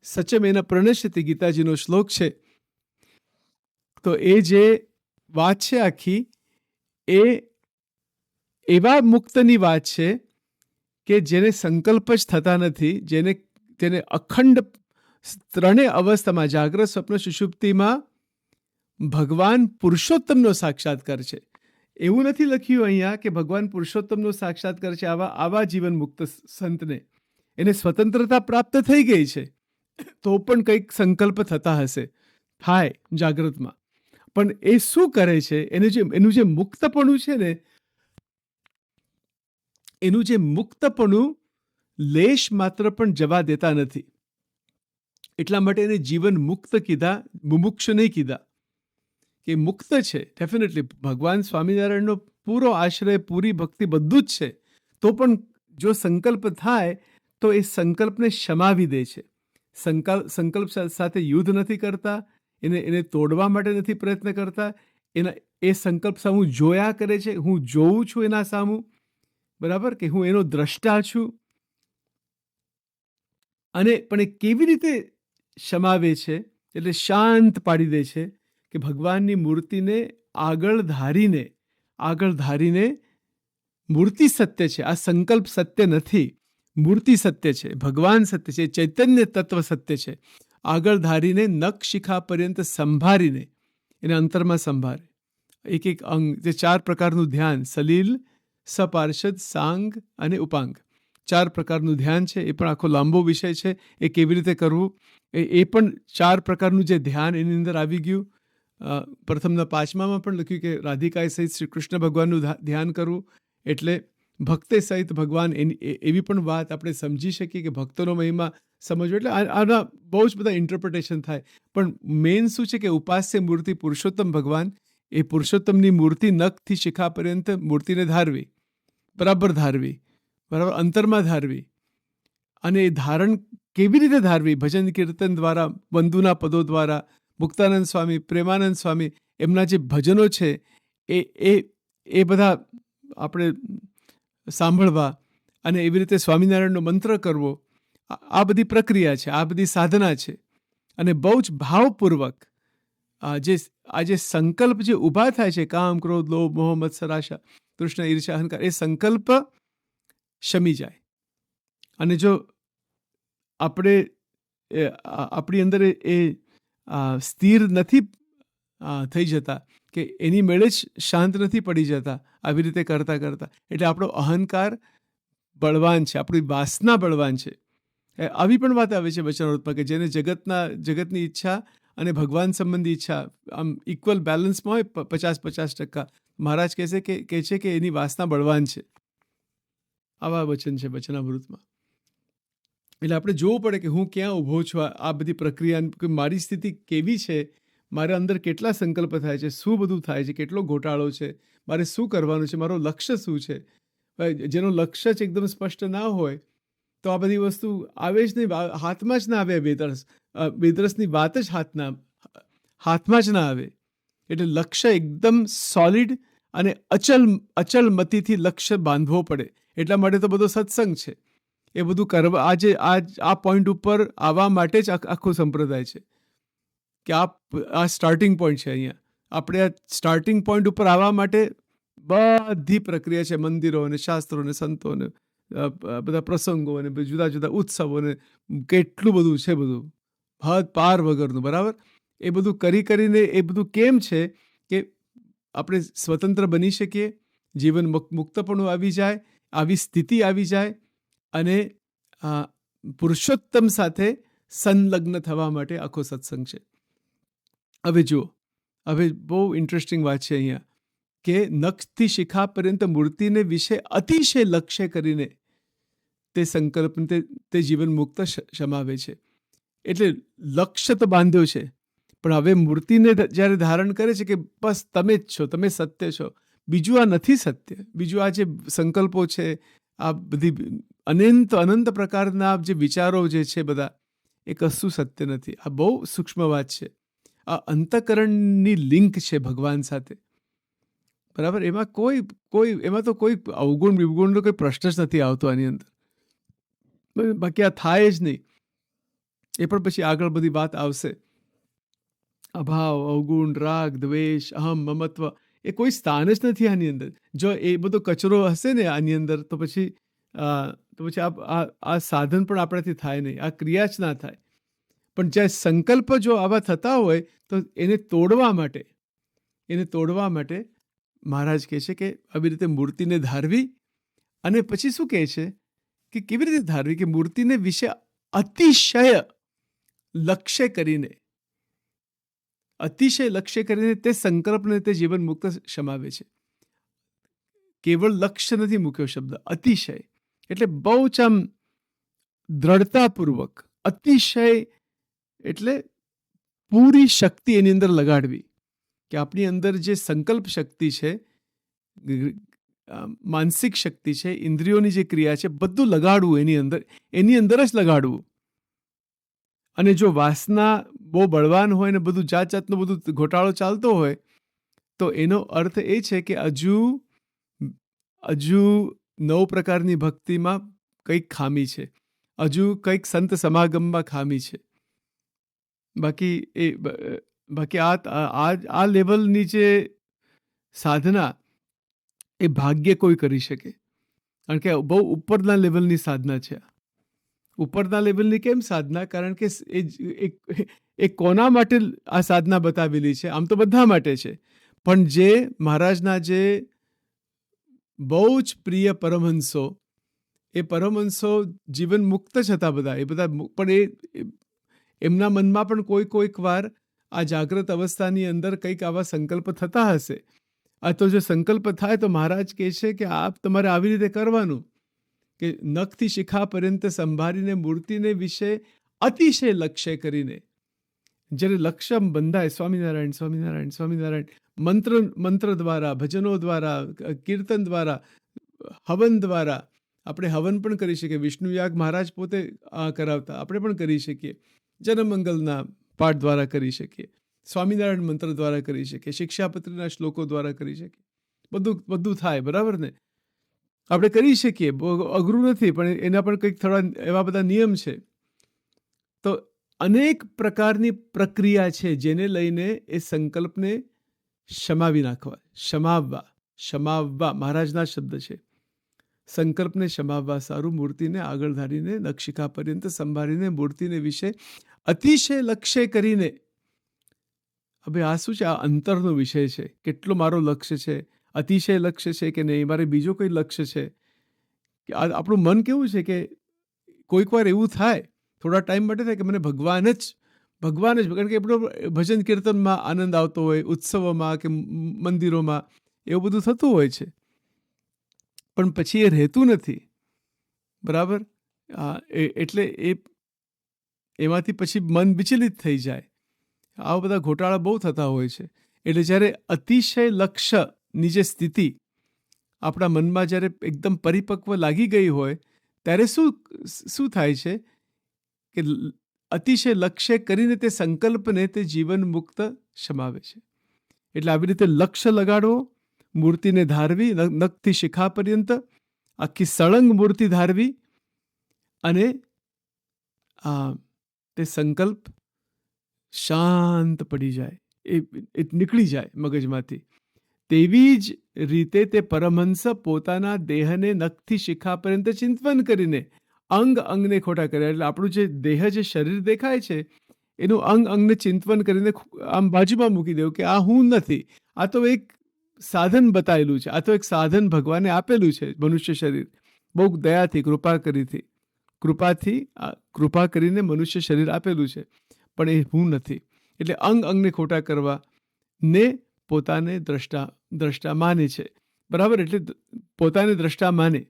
સચમ એના પ્રણશ્યતિ, ગીતાજીનો શ્લોક છે. તો એ જે વાત છે આખી, એવા મુક્તની વાત છે કે જેને સંકલ્પ જ થતા નથી, તેને અખંડ ત્રણેય અવસ્થામાં જાગ્રત, સ્વપ્ન, સુષુપ્તિમાં ભગવાન પુરુષોત્તમનો સાક્ષાત્કાર છે. એવું નથી લખ્યું અહીંયા કે ભગવાન પુરુષોત્તમનો સાક્ષાત્કાર છે આવા જીવન મુક્ત સંતને. એને સ્વતંત્રતા પ્રાપ્ત થઈ ગઈ છે, તો પણ કંઈક સંકલ્પ થતા હશે, થાય જાગ્રતમાં. પણ એ શું કરે છે, એનું જે મુક્તપણું છે ને, એનું જે મુક્તપણું લેશ માત્ર પણ જવા દેતા નથી. એટલા માટે એને જીવન મુક્ત કીધા, મુમુક્ષ નહીં કીધા. કે મુક્ત છે ડેફિનેટલી, ભગવાન સ્વામિનારાયણનો પૂરો આશ્રય, પૂરી ભક્તિ બધું જ છે, તો પણ જો સંકલ્પ થાય તો એ સંકલ્પને શમાવી દે છે. સંકલ્પ સાથે યુદ્ધ નથી કરતા, એને તોડવા માટે નથી પ્રયત્ન કરતા. એ સંકલ્પ સામું જોયા કરે છે, હું જોઉં છું એના સામું, બરાબર, કે હું એનો દ્રષ્ટા છું. અને પણ એ કેવી રીતે શમાવે છે, એટલે શાંત પાડી દે છે કે ભગવાનની મૂર્તિને આગળ ધારીને મૂર્તિ સત્ય છે, આ સંકલ્પ સત્ય નથી, મૂર્તિ સત્ય છે, ભગવાન સત્ય છે, ચૈતન્ય તત્વ સત્ય છે. આગળ ધારીને નખ શિખા પર્યંત સંભાળીને એને અંતરમાં સંભાળે. એક અંગ, જે 4 પ્રકારનું ધ્યાન, સલીલ, સપાર્ષદ, સાંગ અને ઉપાંગ, 4 પ્રકારનું ધ્યાન છે. એ પણ આખો લાંબો વિષય છે, એ કેવી રીતે કરવું, એ પણ 4 પ્રકારનું જે ધ્યાન એની અંદર આવી ગયું. પ્રથમના 5મામાં પણ લખ્યું કે રાધિકાએ સહિત શ્રી કૃષ્ણ ભગવાનનું ધ્યાન કરવું, એટલે ભક્તે સહિત ભગવાન. એવી પણ વાત આપણે સમજી શકીએ કે ભક્તોનો મહિમા સમજવો, એટલે આના બહુ જ બધા ઇન્ટરપ્રિટેશન થાય. પણ મેઇન શું છે કે ઉપાસ્ય મૂર્તિ પુરુષોત્તમ ભગવાન, એ પુરુષોત્તમની મૂર્તિ નખથી શિખા પર્યંત મૂર્તિને ધારવી, બરાબર, અંતરમાં ધારવી. અને એ ધારણ કેવી રીતે ધારવી? ભજન કીર્તન દ્વારા, બંધુના પદો દ્વારા. મુક્તાનંદ સ્વામી, પ્રેમાનંદ સ્વામી, એમના જે ભજનો છે એ બધા આપણે સાંભળવા, અને એવી રીતે સ્વામિનારાયણનો મંત્ર કરવો. આ બધી પ્રક્રિયા છે, આ બધી સાધના છે. અને બહુ જ ભાવપૂર્વક આ જે સંકલ્પ જે ઊભા થાય છે, કામ, ક્રોધ, લોભ, મોહ, મત્સર, આશા, તૃષ્ણા, ઈર્ષ્યા, અહંકાર, એ સંકલ્પ શમી જાય. અને જો આપણી અંદર એ સ્થિર નથી થઈ જતા, કે એની મેળે જ શાંત નથી પડી જતા આવી રીતે કરતાં કરતાં, એટલે આપણો અહંકાર બળવાન છે, આપણી વાસના બળવાન છે. આવી પણ વાત આવે છે વચનામૃતમાં કે જેને જગતની ઈચ્છા અને ભગવાન સંબંધી ઈચ્છા આમ ઇક્વલ બેલેન્સમાં હોય, 50-50%, મહારાજ કહે છે કે એની વાસના બળવાન છે. આવા વચન છે વચનામૃતમાં. એટલે આપણે જોવું પડે કે હું ક્યાં ઊભો છું આ બધી પ્રક્રિયા, મારી સ્થિતિ કેવી છે, મારા અંદર કેટલા સંકલ્પ થાય છે, શું બધું થાય છે, કેટલો ઘોટાળો છે, મારે શું કરવાનું છે, મારો લક્ષ્ય શું છે. જેનો લક્ષ્ય જ એકદમ સ્પષ્ટ ના હોય તો આ બધી વસ્તુ આવે જ નહીં, હાથમાં જ ના આવે. બેદરસની વાત જ હાથમાં જ ના આવે. એટલે લક્ષ્ય એકદમ સોલિડ અને અચલ મતીથી લક્ષ્ય બાંધવો પડે. એટલા માટે તો બધો સત્સંગ છે. એ બધું કરવા આજે આ પોઈન્ટ ઉપર આવવા માટે જ આખો સંપ્રદાય છે, કે આ સ્ટાર્ટિંગ પોઈન્ટ છે. અહીંયા આપણે આ સ્ટાર્ટિંગ પોઈન્ટ ઉપર આવવા માટે બધી પ્રક્રિયા છે, મંદિરો અને શાસ્ત્રો અને સંતો અને બધા પ્રસંગો અને જુદા જુદા ઉત્સવો અને કેટલું બધું છે, બધું હદ પાર વગરનું, બરાબર. એ બધું કરીને એ બધું કેમ છે કે આપણે સ્વતંત્ર બની શકીએ, જીવન મુક્તપણું આવી જાય, આવી સ્થિતિ આવી જાય, અને પુરુષોત્તમ સાથે સંલગ્ન થવા માટે આખો સત્સંગ છે. હવે જુઓ, હવે બહુ ઇન્ટરેસ્ટિંગ વાત છે અહીંયા કે નખથી શિખા પર્યંત મૂર્તિને વિશે અતિશય લક્ષ્ય કરીને તે સંકલ્પને તે જીવન મુક્ત શમાવે છે. એટલે લક્ષ્ય તો બાંધ્યો છે, પણ હવે મૂર્તિને જ્યારે ધારણ કરે છે કે બસ તમે જ છો, તમે સત્ય છો, બીજું આ નથી સત્ય, બીજું આ જે સંકલ્પો છે, આ બધી અનંત પ્રકારના જે વિચારો જે છે બધા, એ કશું સત્ય નથી. આ બહુ સૂક્ષ્મ વાત છે. આ અંતઃકરણની લિંક છે ભગવાન સાથે, બરાબર. એમાં તો કોઈ અવગુણ વિવગુણનો કોઈ પ્રશ્ન જ નથી આવતો આની અંદર. બાકી આ થાય જ નહીં. એ પણ પછી આગળ બધી વાત આવશે. અભાવ, અવગુણ, રાગ, દ્વેષ, અહમ, મમત્વ, એ કોઈ સ્થાન જ નથી આની અંદર. જો એ બધો કચરો હશે ને આની અંદર તો પછી આ સાધન પણ આપણાથી થાય નહીં, આ ક્રિયા જ ના થાય. પણ જ્યાં સંકલ્પ જો આવા થતા હોય તો એને તોડવા માટે મહારાજ કહે છે કે આવી રીતે મૂર્તિને ધારવી. અને પછી શું કહે છે કે કેવી રીતે ધારવી, કે મૂર્તિને વિશે અતિશય લક્ષ્ય કરીને તે સંકલ્પને તે જીવન મુક્ત સમાવે છે. કેવળ લક્ષ્ય નથી મૂક્યો શબ્દ, અતિશય એટલે બહુ જ આમ દ્રઢતાપૂર્વક, અતિશય એટલે પૂરી શક્તિ એની અંદર લગાડવી. કે આપણી અંદર જે સંકલ્પ શક્તિ છે, માનસિક શક્તિ છે, ઇન્દ્રિયોની જે ક્રિયા છે, બધું લગાડવું એની અંદર જ લગાડવું. અને જો વાસના બહુ બળવાન હોય ને બધું જાતનો બધું ઘોટાળો ચાલતો હોય તો એનો અર્થ એ છે કે હજુ 9 પ્રકારની ભક્તિમાં કંઈક ખામી છે, હજુ કંઈક સંત સમાગમમાં ખામી છે. બાકી આ લેવલની જે સાધના એ ભાગ્ય કોઈ કરી શકે, કારણ કે બહુ ઉપરના લેવલની સાધના છે. ઉપરના લેવલની કેમ સાધના? કારણ કે એ કોના માટે આ સાધના બતાવેલી છે? આમ તો બધા માટે છે, પણ જે મહારાજના જે બહુ જ પ્રિય પરમહંસો, એ પરમહંસો જીવન મુક્ત જ હતા બધા, પણ એમના મનમાં પણ કોઈક વાર આ જાગ્રત અવસ્થાની અંદર કંઈક આવા સંકલ્પ થતા હશે. આ તો જો સંકલ્પ થાય તો મહારાજ કહે છે કે આ તમારે આવી રીતે કરવાનું કે નખથી શિખા પર્યંત સંભાળીને મૂર્તિને વિશે અતિશય લક્ષ્ય કરીને, જ્યારે લક્ષ્ય બંધાય, સ્વામિનારાયણ સ્વામિનારાયણ સ્વામિનારાયણ મંત્ર દ્વારા, ભજનો દ્વારા, કીર્તન દ્વારા, હવન દ્વારા. આપણે હવન પણ કરી શકીએ, વિષ્ણુ યાગ મહારાજ પોતે કરાવતા, આપણે પણ કરી શકીએ. જનમંગલના પાઠ દ્વારા કરી શકીએ, સ્વામિનારાયણ મંત્ર દ્વારા કરી શકીએ, શિક્ષાપત્રીના શ્લોકો દ્વારા કરી શકીએ. બધું થાય, બરાબર ને? આપણે કરી શકીએ, અઘરું નથી, પણ એના પણ કંઈક થોડા એવા બધા નિયમ છે. તો અનેક પ્રકારની પ્રક્રિયા છે જેને લઈને એ સંકલ્પને સમાવવા મહારાજના શબ્દ છે. સંકલ્પને સમાવવા સારું, મૂર્તિને આગળ ધારીને નખશિખા પર્યંત સંભાળીને મૂર્તિને વિશે અતિશય લક્ષ્ય કરીને. હવે આ શું છે? આ અંતરનો વિષય છે. કેટલો મારો લક્ષ્ય છે, અતિશય લક્ષ્ય છે કે નહીં, મારે બીજો કોઈ લક્ષ્ય છે? કે આપણું મન કેવું છે કે કોઈક વાર એવું થાય, થોડા ટાઈમ માટે થાય કે મને ભગવાન જ, કારણ કે આપણો ભજન કીર્તનમાં આનંદ આવતો હોય, ઉત્સવોમાં કે મંદિરોમાં એવું બધું થતું હોય છે, પણ પછી એ રહેતું નથી, બરાબર? એટલે એમાંથી પછી મન વિચલિત થઈ જાય. આવા બધા ઘોટાળા બહુ થતા હોય છે. એટલે જ્યારે અતિશય લક્ષ્યની જે સ્થિતિ આપણા મનમાં જ્યારે એકદમ પરિપક્વ લાગી ગઈ હોય ત્યારે શું થાય છે કે અતિશય લક્ષ્ય કરીને તે સંકલ્પને તે જીવન મુક્ત સમાવે છે. એટલે આવી રીતે લક્ષ્ય લગાડવો, મૂર્તિને ધારવી, નખથી શિખા પર્યંત આખી સળંગ મૂર્તિ ધારવી, અને તે સંકલ્પ શાંત પડી જાય, એ નીકળી જાય મગજમાંથી. તેવી જ રીતે તે પરમહંસ પોતાના દેહને નખથી શિખા પર્યંત ચિંતન કરીને અંગને ખોટા કર્યા. એટલે આપણું જે દેહ, જે શરીર દેખાય છે, એનું અંગને ચિંતન કરીને આમ બાજુમાં મૂકી દેવું કે આ હું નથી, આ તો એક સાધન બતાવેલું છે, આ તો એક સાધન ભગવાને આપેલું છે. મનુષ્ય શરીર બહુ દયાથી, કૃપા કરીને મનુષ્ય શરીર આપેલું છે, પણ એ હું નથી. એટલે અંગને ખોટા કરવા ને પોતાને દ્રષ્ટા માને છે, બરાબર? એટલે પોતાને દ્રષ્ટા માને,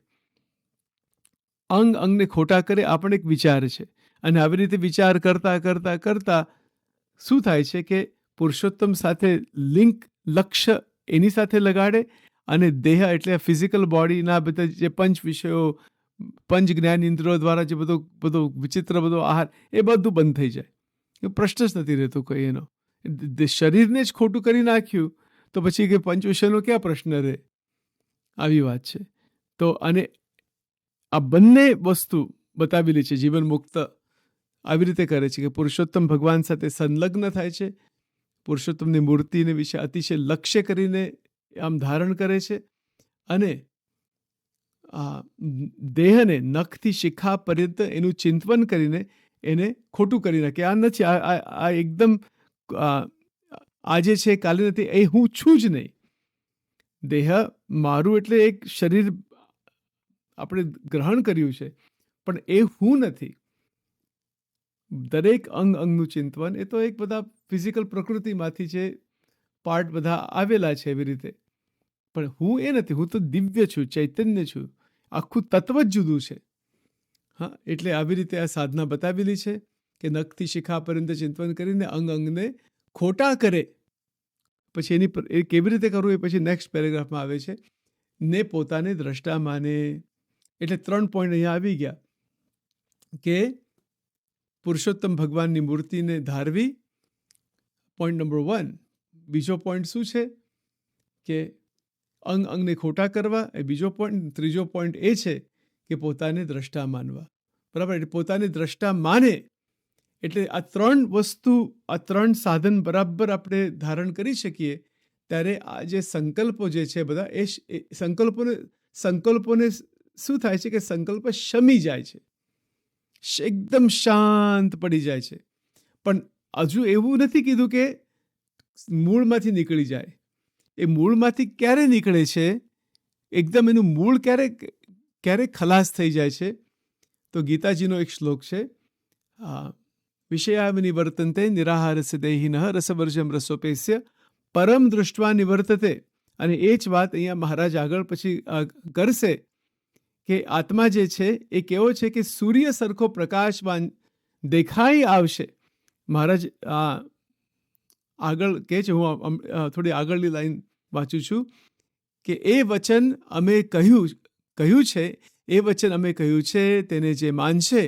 અંગને ખોટા કરે, આ પણ એક વિચાર છે. અને આવી રીતે વિચાર કરતા શું થાય છે કે પુરુષોત્તમ સાથે લક્ષ્ય એની સાથે લગાડે, અને દેહ એટલે ફિઝિકલ બોડીના બધા જે પંચ વિષયો, પંચ જ્ઞાન ઇન્દ્રિયો દ્વારા જે બધો વિચિત્ર બધો આહાર, એ બધું બંધ થઈ જાય. એ પ્રશ્ન જ નથી રહેતો કોઈ એનો. શરીરને જ ખોટું કરી નાખ્યું તો પછી કે પંચ વિષયનો ક્યાં પ્રશ્ન રહે? આવી વાત છે. તો અને આ બંને વસ્તુ બતાવેલી છે. જીવન મુક્ત આવી રીતે કરે છે કે પુરુષોત્તમ ભગવાન સાથે સંલગ્ન થાય છે, પુરુષોત્તમની મૂર્તિને વિશે અતિશય લક્ષ્ય કરીને આમ ધારણ કરે છે અને દેહને નખથી શિખા પર્યંત એનું ચિંતન કરીને એને ખોટું કરી નાખે. આ નથી, આ એકદમ આજે છે કાલે નથી, એ હું છું જ નહીં. દેહ મારું એટલે એક શરીર આપણે ગ્રહણ કર્યું છે, પણ એ હું નથી. દરેક અંગનું ચિંતન એ તો એક બધા ફિઝિકલ પ્રકૃતિમાંથી છે, પાર્ટ બધા આવેલા છે એવી રીતે, પણ હું એ નથી. હું તો દિવ્ય છું, ચૈતન્ય છું, આખું તત્વ જ જુદું છે. હા, એટલે આવી રીતે આ સાધના બતાવેલી છે કે નખથી શિખા પર્યંત ચિંતન કરીને અંગને ખોટા કરે. પછી એની એ કેવી રીતે કરવું એ પછી નેક્સ્ટ પેરેગ્રાફમાં આવે છે. ને પોતાને દ્રષ્ટા માને. એટલે 3 પોઈન્ટ અહીંયા આવી ગયા કે પુરુષોત્તમ ભગવાનની મૂર્તિને ધારવી, પોઈન્ટ નંબર 1. બીજો પોઈન્ટ શું છે કે અંગને ખોટા કરવા, એ બીજો પોઈન્ટ. ત્રીજો પોઈન્ટ એ છે કે પોતાને દ્રષ્ટા માનવા. બરાબર? એટલે પોતાને દ્રષ્ટા માને એટલે આ 3 વસ્તુ, આ 3 સાધન બરાબર આપણે ધારણ કરી શકીએ ત્યારે આ જે સંકલ્પો જે છે બધા એ સંકલ્પોને શું થાય છે કે સંકલ્પ શમી જાય છે, એકદમ શાંત પડી જાય છે. પણ હજુ એવું નથી કીધું કે મૂળમાંથી નીકળી જાય. એ મૂળમાંથી ક્યારે નીકળે છે, એકદમ એનું મૂળ ક્યારે ખલાસ થઈ જાય છે? તો ગીતાજીનો એક શ્લોક છે, વિષયા નિવર્તન્તે નિરાહારસ્ય દેહિનઃ રસવર્જમ રસોપેસ્ય પરમ દૃષ્ટવા નિવર્તતે. અને એ જ વાત અહીંયા મહારાજ આગળ પછી કરશે કે આત્મા જે છે એ કેવો છે કે સૂર્ય સરખો પ્રકાશવાન દેખાઈ આવશે. મહારાજ આગળ કહે છે, હું થોડી આગળની લાઈન વાંચું છું કે એ વચન અમે કહ્યું છે, એ વચન અમે કહ્યું છે, તેને જે માનશે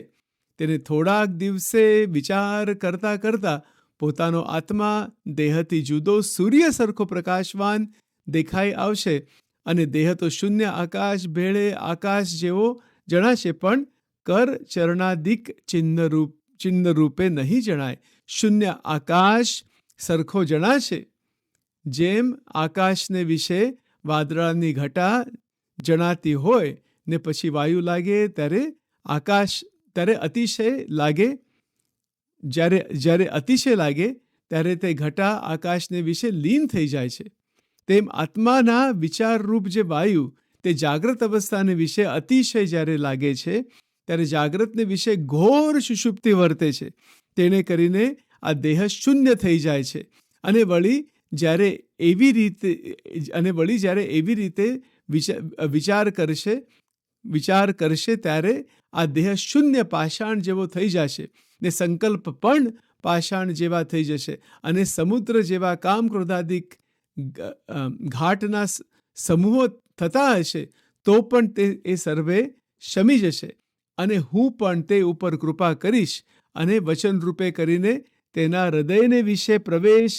તેને થોડાક દિવસે વિચાર કરતા કરતા પોતાનો આત્મા દેહથી જુદો સૂર્ય સરખો પ્રકાશવાન દેખાઈ આવશે. અને દેહ તો શૂન્ય આકાશ ભેળે આકાશ જેવો જણાશે, પણ કર ચરણાદિક ચિહ્ન રૂપે નહીં જણાય. શૂન્ય આકાશ સરખો જણાશે, જેમ આકાશને વિશે વાદળાની ઘટા જણાતી હોય ને પછી વાયુ લાગે ત્યારે અતિશય લાગે. જ્યારે અતિશય લાગે ત્યારે તે ઘટા આકાશને વિશે લીન થઈ જાય છે. તેમ આત્માના વિચારરૂપ જે વાયુ તે જાગ્રત અવસ્થાને વિશે અતિશય જ્યારે લાગે છે ત્યારે જાગ્રતને વિશે ઘોર સુષુપ્તિ વર્તે છે. તેને કરીને આ દેહ શૂન્ય થઈ જાય છે. અને વળી જ્યારે એવી રીતે વિચાર કરશે ત્યારે આ દેહ શૂન્ય પાષાણ જેવો થઈ જશે ને સંકલ્પ પણ પાષાણ જેવા થઈ જશે. અને સમુદ્ર જેવા કામ ક્રોધાદિક ઘાટના સમૂહો થતા હશે તો પણ એ સર્વે શમી જશે. અને હું પણ તે ઉપર કૃપા કરીશ અને વચન રૂપે કરીને તેના હૃદયને વિશે પ્રવેશ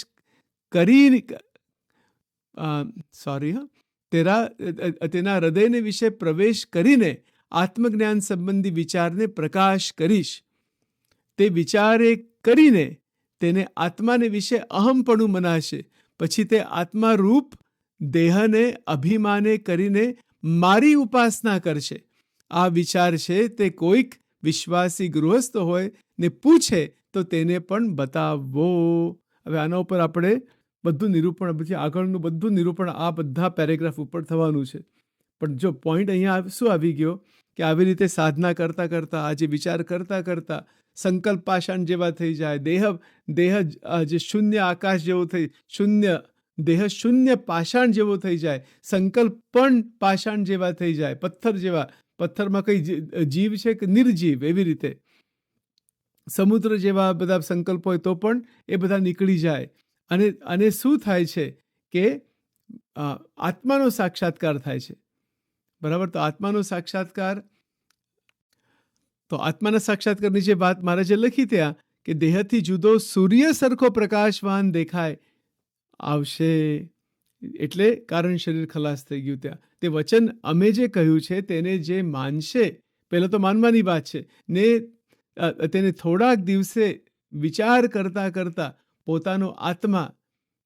કરીને આત્મજ્ઞાન સંબંધી વિચારને પ્રકાશ કરીશ. તે વિચારે કરીને તેને આત્માને વિશે અહમપણું મનાશે. પછી તે આત્મારૂપ દેહને અભિમાને કરીને મારી ઉપાસના કરશે. આ વિચાર છે તે કોઈક વિશ્વાસી ગૃહસ્થ હોય ને પૂછે તો તેને પણ બતાવવો. હવે આના ઉપર આપણે બધું નિરૂપણ, પછી આગળનું બધું નિરૂપણ આ બધા પેરેગ્રાફ ઉપર થવાનું છે. પણ જો પોઈન્ટ અહીંયા શું આવી ગયો કે આવી રીતે સાધના કરતાં કરતાં, આજે વિચાર કરતાં કરતાં સંકલ્પ પાષાણ જેવા થઈ જાય, દેહ જે શૂન્ય આકાશ જેવો થઈ, દેહ શૂન્ય પાષાણ જેવો થઈ જાય, સંકલ્પ પણ પાષાણ જેવા થઈ જાય, પથ્થર જેવા. પથ્થરમાં કઈ જીવ છે કે નિર્જીવ, એવી રીતે સમુદ્ર જેવા બધા સંકલ્પ હોય તો પણ એ બધા નીકળી જાય. અને શું થાય છે કે આત્માનો સાક્ષાત્કાર થાય છે. બરાબર? તો આત્માના સાક્ષાત્કારની જે વાત મહારાજે લખી ત્યાં કે દેહથી જુદો સૂર્ય સરખો પ્રકાશવાન દેખાય આવશે, એટલે કારણ શરીર ખલાસ થઈ ગયું. ત્યાં તે વચન અમે જે કહ્યું છે તેને જે માનશે, પહેલાં તો માનવાની વાત છે ને, તેને થોડાક દિવસે વિચાર કરતા કરતા પોતાનો આત્મા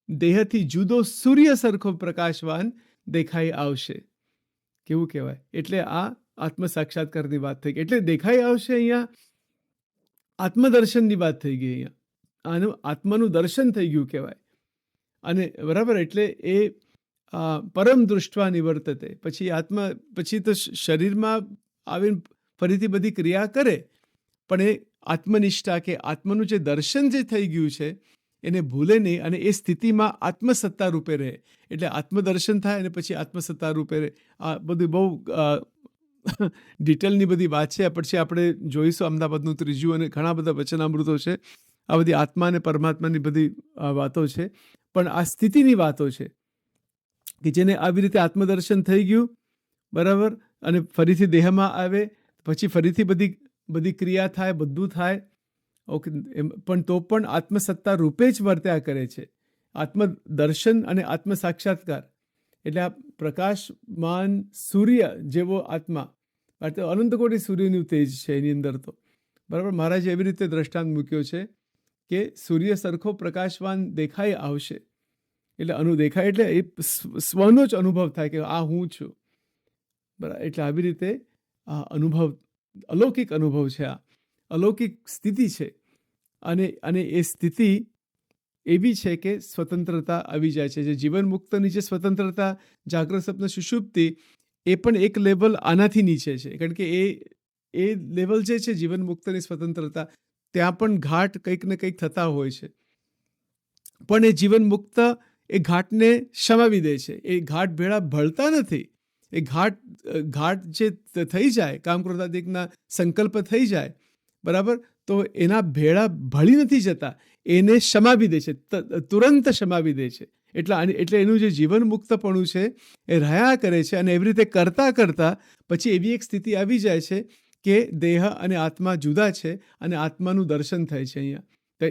દેહથી જુદો સૂર્ય સરખો પ્રકાશવાન દેખાઈ આવશે. કેવું કહેવાય? એટલે આ આત્મ સાક્ષાત્કારની વાત થઈ ગઈ. એટલે દેખાઈ આવશે અહીંયા આત્મદર્શનની વાત થઈ ગઈ. અહીંયા આનું આત્માનું દર્શન થઈ ગયું કહેવાય. અને બરાબર, એટલે એ પરમ દૃષ્ટવા નિવર્તતે. પછી તો શરીરમાં આવીને ફરીથી બધી ક્રિયા કરે, પણ એ આત્મનિષ્ઠા કે આત્માનું જે દર્શન જે થઈ ગયું છે એને ભૂલે નહીં, અને એ સ્થિતિમાં આત્મસત્તા રૂપે રહે. એટલે આત્મદર્શન થાય અને પછી આત્મસત્તા રૂપે રહે. આ બધું બહુ ડિટેલની બધી વાત છે. પછી આપણે જોઈશું અમદાવાદનું ત્રીજું, અને ઘણા બધા વચનામૃતો છે. આ બધી આત્મા અને પરમાત્માની બધી વાતો છે. પણ આ સ્થિતિની વાતો છે કે જેને આવી રીતે આત્મદર્શન થઈ ગયું, બરાબર, અને ફરીથી દેહમાં આવે, પછી ફરીથી બધી ક્રિયા થાય, બધું થાય, ઓકે, પણ તો પણ આત્મસત્તા રૂપે જ વર્ત્યા કરે છે. આત્મદર્શન અને આત્મ સાક્ષાત્કાર એટલે આ પ્રકાશમાન સૂર્ય જેવો આત્મા, અનંતકોટી સૂર્યનું તેજ છે એની અંદર. તો બરાબર, મહારાજે એવી રીતે દ્રષ્ટાંત મૂક્યો છે કે સૂર્ય સરખો પ્રકાશવાન દેખાઈ આવશે. એટલે દેખાય એટલે એ સ્વનો જ અનુભવ થાય કે આ હું છું. બરાબર, એટલે આવી રીતે આ અનુભવ અલૌકિક અનુભવ છે, આ અલૌકિક સ્થિતિ છે. અને એ સ્થિતિ એવી છે કે સ્વતંત્રતા આવી જાય છે. જે જીવન મુક્તની જે સ્વતંત્રતા, જાગ્રત સ્વપ્ન સુષુપ્તિ, એ પણ એક લેવલ આનાથી નીચે છે. કારણ કે એ લેવલ જે છે જીવન મુક્તની સ્વતંત્રતા, ત્યાં પણ ઘાટ કંઈક ને કંઈક થતા હોય છે. પણ એ જીવન મુક્ત એ ઘાટને શમાવી દે છે. એ ઘાટ ભેળા ભળતા નથી. એ ઘાટ જે થઈ જાય, કામ ક્રોધાદિકના સંકલ્પ થઈ જાય, બરાબર, તો એના ભેળા ભળી નથી જતા, એને શમાવી દે છે, તુરંત શમાવી દે છે. એટલે એનું જે જીવન મુક્તપણું છે એ રહ્યા કરે છે. અને એવી રીતે કરતાં કરતાં પછી એવી એક સ્થિતિ આવી જાય છે કે દેહ અને આત્મા જુદા છે, અને આત્માનું દર્શન થાય છે. અહીંયા તો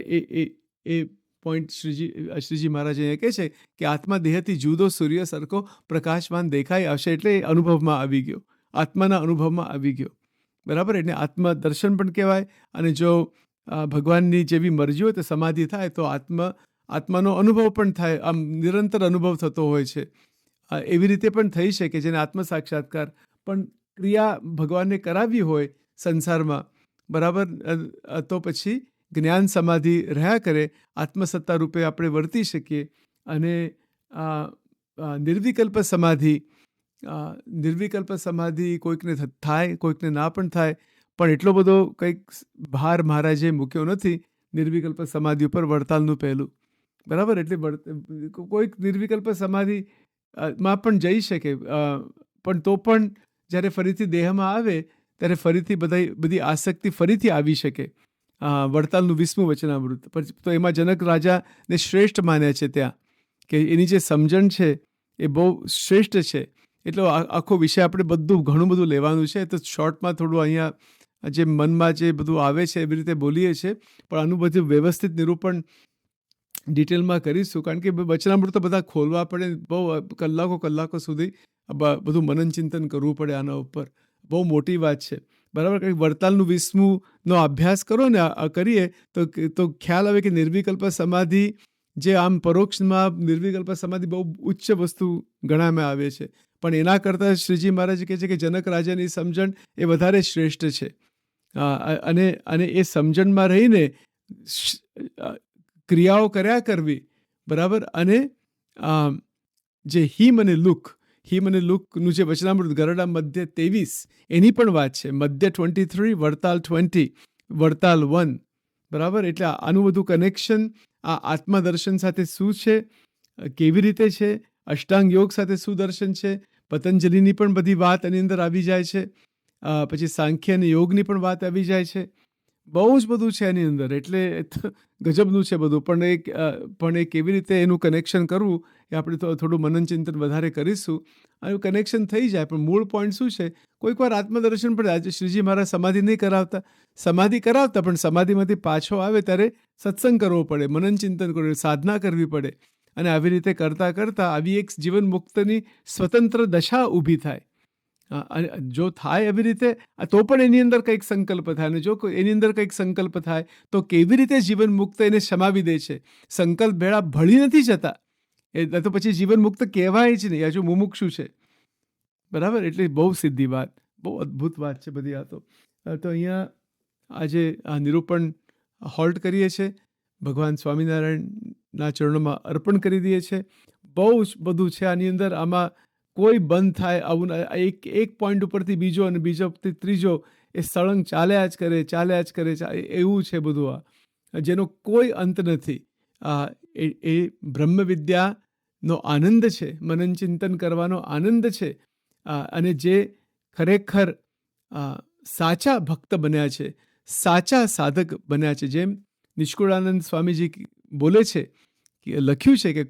એ પોઈન્ટ શ્રીજી મહારાજ અહીંયા કહે છે કે આત્મા દેહથી જુદો સૂર્ય સરખો પ્રકાશવાન દેખાઈ આવશે. એટલે એ અનુભવમાં આવી ગયો, આત્માના અનુભવમાં આવી ગયો. બરાબર, એટલે આત્મદર્શન પણ કહેવાય. અને જો ભગવાનની જેવી મરજી હોય તો સમાધિ થાય તો આત્માનો અનુભવ પણ થાય, આમ નિરંતર અનુભવ થતો હોય છે. એવી રીતે પણ થઈ શકે જેને આત્મ સાક્ષાત્કાર. પણ ક્રિયા ભગવાનને કરાવવી હોય સંસારમાં, બરાબર, તો પછી જ્ઞાન સમાધિ રહ્યા કરે, આત્મસત્તા રૂપે આપણે વર્તી શકીએ. અને નિર્વિકલ્પ સમાધિ કોઈકને થાય, કોઈકને ના પણ થાય. પણ એટલો બધો કંઈક ભાર મહારાજે મૂક્યો નથી નિર્વિકલ્પ સમાધિ ઉપર વડતાલનું પહેલું. બરાબર, એટલે કોઈક નિર્વિકલ્પ સમાધિમાં પણ જઈ શકે, પણ તો પણ જ્યારે ફરીથી દેહમાં આવે ત્યારે ફરીથી બધી આસક્તિ ફરીથી આવી શકે. વડતાલનું 20મું વચનામૃત. તો એમાં જનક રાજાને શ્રેષ્ઠ માન્યા છે ત્યાં, કે એની જે સમજણ છે એ બહુ શ્રેષ્ઠ છે. એટલે આખો વિષય આપણે ઘણું બધું લેવાનું છે. તો શોર્ટમાં થોડું અહીંયા જે મનમાં જે બધું આવે છે એવી રીતે બોલીએ છીએ, પણ આનું બધું વ્યવસ્થિત નિરૂપણ ડિટેલમાં કરીશું. કારણ કે વચનામૃત તો બધા ખોલવા પડે, બહુ કલાકો સુધી બધું મનન ચિંતન કરવું પડે આના ઉપર. બહુ મોટી વાત છે. બરાબર, કંઈક વડતાલનું 20મુંનો અભ્યાસ કરો ને કરીએ તો ખ્યાલ આવે કે નિર્વિકલ્પ સમાધિ જે આમ પરોક્ષમાં નિર્વિકલ્પ સમાધિ બહુ ઉચ્ચ વસ્તુ ગણવામાં આવે છે. પણ એના કરતાં શ્રીજી મહારાજ કહે છે કે જનક રાજાની સમજણ એ વધારે શ્રેષ્ઠ છે. અને એ સમજણમાં રહીને ક્રિયાઓ કર્યા કરવી, બરાબર. અને જે હિમ અને લુકનું જે વચનામૃત ગરડા મધ્ય 23 એની પણ વાત છે. મધ્ય 23, વડતાલ 20, વડતાલ 1, બરાબર. એટલે આનું બધું કનેક્શન આ આત્મદર્શન સાથે શું છે, કેવી રીતે છે, અષ્ટાંગ યોગ સાથે શું દર્શન છે, પતંજલિની પણ બધી વાત એની અંદર આવી જાય છે. પછી સાંખ્ય અને યોગની પણ વાત આવી જાય છે. બહુ જ બધું છે એની અંદર. એટલે ગજબનું છે બધું. પણ એ કેવી રીતે એનું કનેક્શન કરવું એ આપણે તો થોડું મનન ચિંતન વધારે કરીશું. અને કનેક્શન થઈ જાય. પણ મૂળ પોઈન્ટ શું છે, કોઈક વાર આત્મદર્શન પણ આજે શ્રીજી મહારાજ સમાધિ નહીં કરાવતા, સમાધિ કરાવતા, પણ સમાધિમાંથી પાછો આવે ત્યારે સત્સંગ કરવો પડે, મનન ચિંતન કરવું, સાધના કરવી પડે. અને આવી રીતે કરતાં કરતાં આવી એક જીવન મુક્તની સ્વતંત્ર દશા ઊભી થાય. અને જો થાય એવી રીતે, તો પણ એની અંદર કંઈક સંકલ્પ થાય. અને જો એની અંદર કંઈક સંકલ્પ થાય તો કેવી રીતે જીવન મુક્ત એને શમાવી દે છે. સંકલ્પ ભેળા ભળી નથી જતા. એ તો પછી જીવન મુક્ત કહેવાય જ નહીં, હજુ મુમુક્ષુ છે. બરાબર? એટલે બહુ સીધી વાત, બહુ અદ્ભુત વાત છે બધી આ તો. તો અહીંયા આજે આ નિરૂપણ હોલ્ટ કરીએ છીએ, ભગવાન સ્વામિનારાયણના ચરણોમાં અર્પણ કરી દઈએ છીએ. બહુ જ બધું છે આની અંદર, આમાં કોઈ બંધ થાય આવું એક પોઈન્ટ ઉપરથી બીજો અને બીજો ત્રીજો એ સળંગ ચાલ્યા જ કરે એવું છે બધું આ, જેનો કોઈ અંત નથી. એ બ્રહ્મ વિદ્યાનો આનંદ છે, મનન ચિંતન કરવાનો આનંદ છે. અને જે ખરેખર સાચા ભક્ત બન્યા છે, સાચા સાધક બન્યા છે, જેમ નિષ્કુળાનંદ સ્વામીજી બોલે છે કે લખ્યું છે કે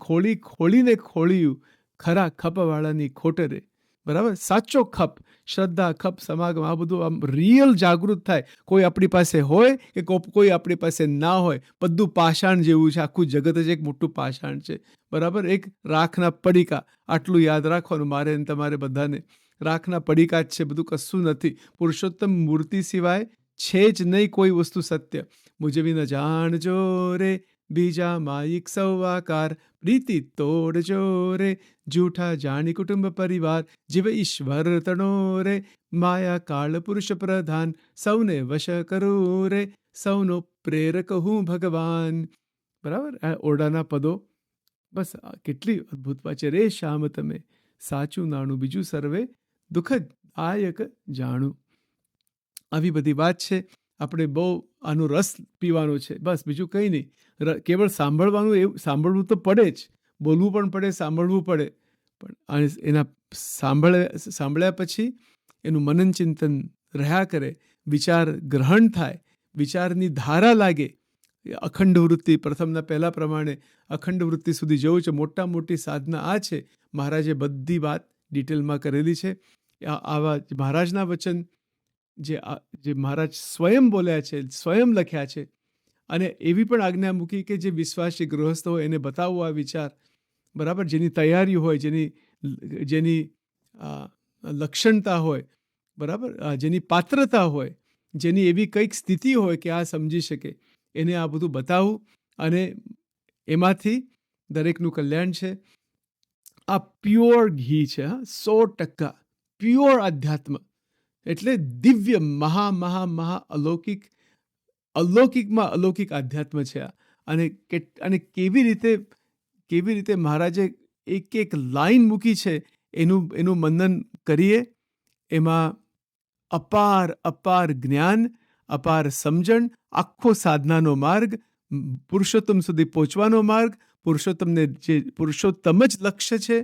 ખોળીને ખોળ્યું ખરા ખપવાળાની ખોટરે. બરાબર? સાચો ખપ, શ્રદ્ધા, ખપ, સમાગમ, આ બધું આમ રિયલ જાગૃત થાય. કોઈ આપણી પાસે હોય કે કોઈ આપણી પાસે ના હોય, બધું પાષાણ જેવું છે. આખું જગત જ એક મોટું પાષાણ છે. બરાબર? એક રાખના પડીકા, આટલું યાદ રાખવાનું મારે અને તમારે બધાને. રાખના પડીકા જ છે, બધું કશું નથી. પુરુષોત્તમ મૂર્તિ સિવાય છે જ નહીં કોઈ વસ્તુ સત્ય. મુજે વિના જાણજો રે બીજા માયિક સૌવાકાર, પ્રીતિ તોડજો રે જૂઠા જાણી કુટુંબ પરિવાર, જીવ ઈશ્વર તણો રે માયા કાળ પુરુષ પ્રધાન, સૌને વશ કરું રે સૌનો પ્રેરક હું ભગવાન. બરાબર? આ ઓરડાના પદો બસ કેટલી અદ્ભુત વાત છે. રે શ્યામ તમે સાચું નાણું, બીજું સર્વે દુઃખ આયક જાણું. આવી બધી વાત છે. આપણે બહુ આનો રસ પીવાનો છે, બસ બીજું કંઈ નહીં. કેવળ સાંભળવાનું, એવું સાંભળવું તો પડે જ, બોલવું પણ પડે, સાંભળવું પડે. પણ એના સાંભળ્યા પછી એનું મનન ચિંતન રહ્યા કરે, વિચાર ગ્રહણ થાય, વિચારની ધારા લાગે. અખંડ વૃત્તિ, પ્રથમના પહેલા પ્રમાણે અખંડ વૃત્તિ સુધી જવું છે. મોટી સાધના આ છે. મહારાજે બધી વાત ડિટેલમાં કરેલી છે. આવા મહારાજના વચન જે મહારાજ સ્વયં બોલ્યા છે, સ્વયં લખ્યા છે, અને એવી પણ આજ્ઞા મૂકી કે જે વિશ્વાસી ગૃહસ્થ હોય એને બતાવવો આ વિચાર. બરાબર? જેની તૈયારી હોય, જેની લક્ષણતા હોય, બરાબર, જેની પાત્રતા હોય, જેની એવી કંઈક સ્થિતિ હોય કે આ સમજી શકે, એને આ બધું બતાવવું. અને એમાંથી દરેકનું કલ્યાણ છે. આ પ્યોર ઘી છે, 100% પ્યોર અધ્યાત્મ. એટલે દિવ્ય મહા અલૌકિકમાં અલૌકિક આધ્યાત્મ છે આ. અને કેવી રીતે મહારાજે એક લાઈન મૂકી છે, એનું મંદન કરીએ. એમાં અપાર જ્ઞાન, અપાર સમજણ, આખો સાધનાનો માર્ગ, પુરુષોત્તમ સુધી પહોંચવાનો માર્ગ, પુરુષોત્તમને જે પુરુષોત્તમ જ લક્ષ્ય છે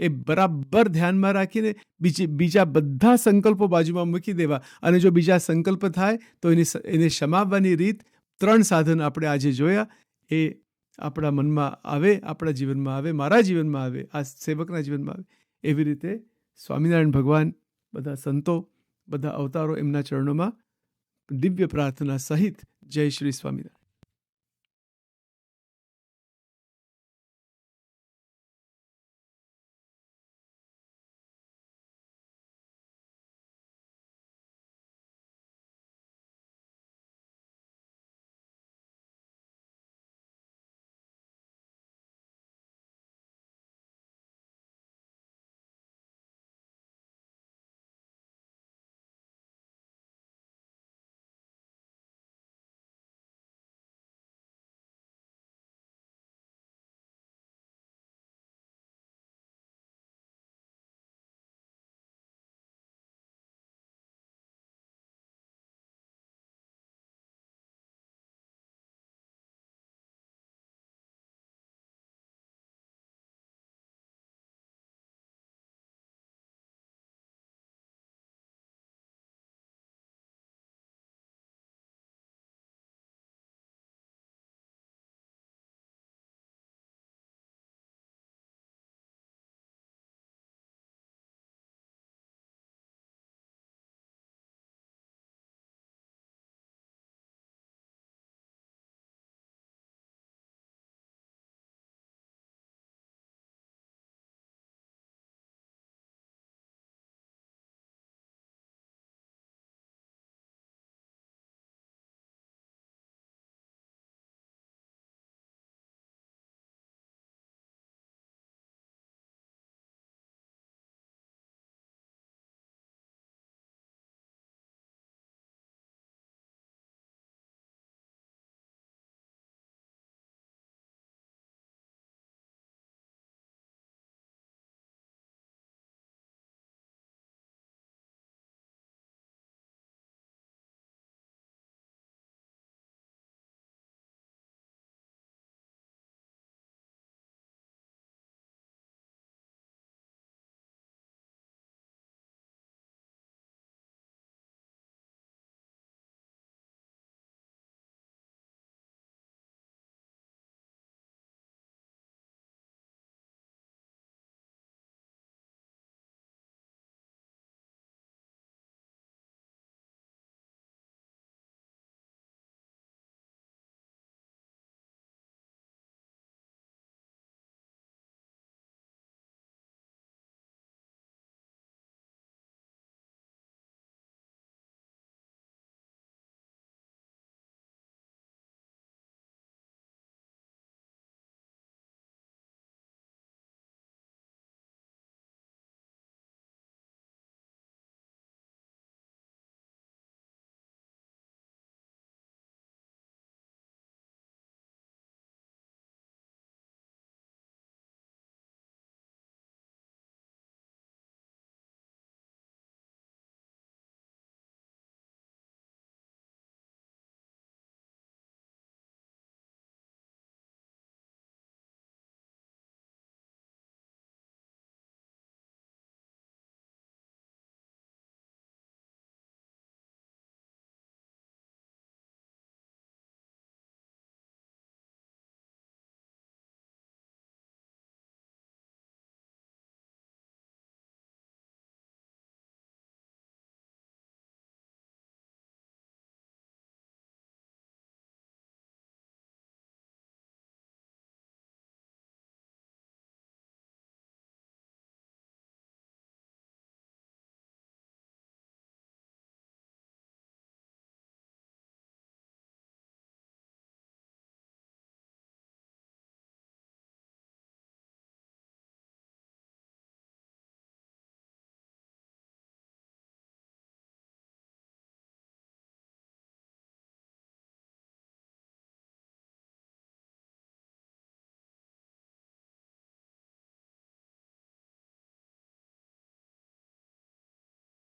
એ બરાબર ધ્યાનમાં રાખીને બીજા બધા સંકલ્પો બાજુમાં મૂકી દેવા. અને જો બીજા સંકલ્પ થાય તો એને શમાવવાની રીત. 3 સાધન આપણે આજે જોયા, એ આપણા મનમાં આવે, આપણા જીવનમાં આવે, મારા જીવનમાં આવે, આ સેવકના જીવનમાં આવે. એવી રીતે સ્વામિનારાયણ ભગવાન, બધા સંતો, બધા અવતારો, એમના ચરણોમાં દિવ્ય પ્રાર્થના સહિત જય શ્રી સ્વામિનારાયણ.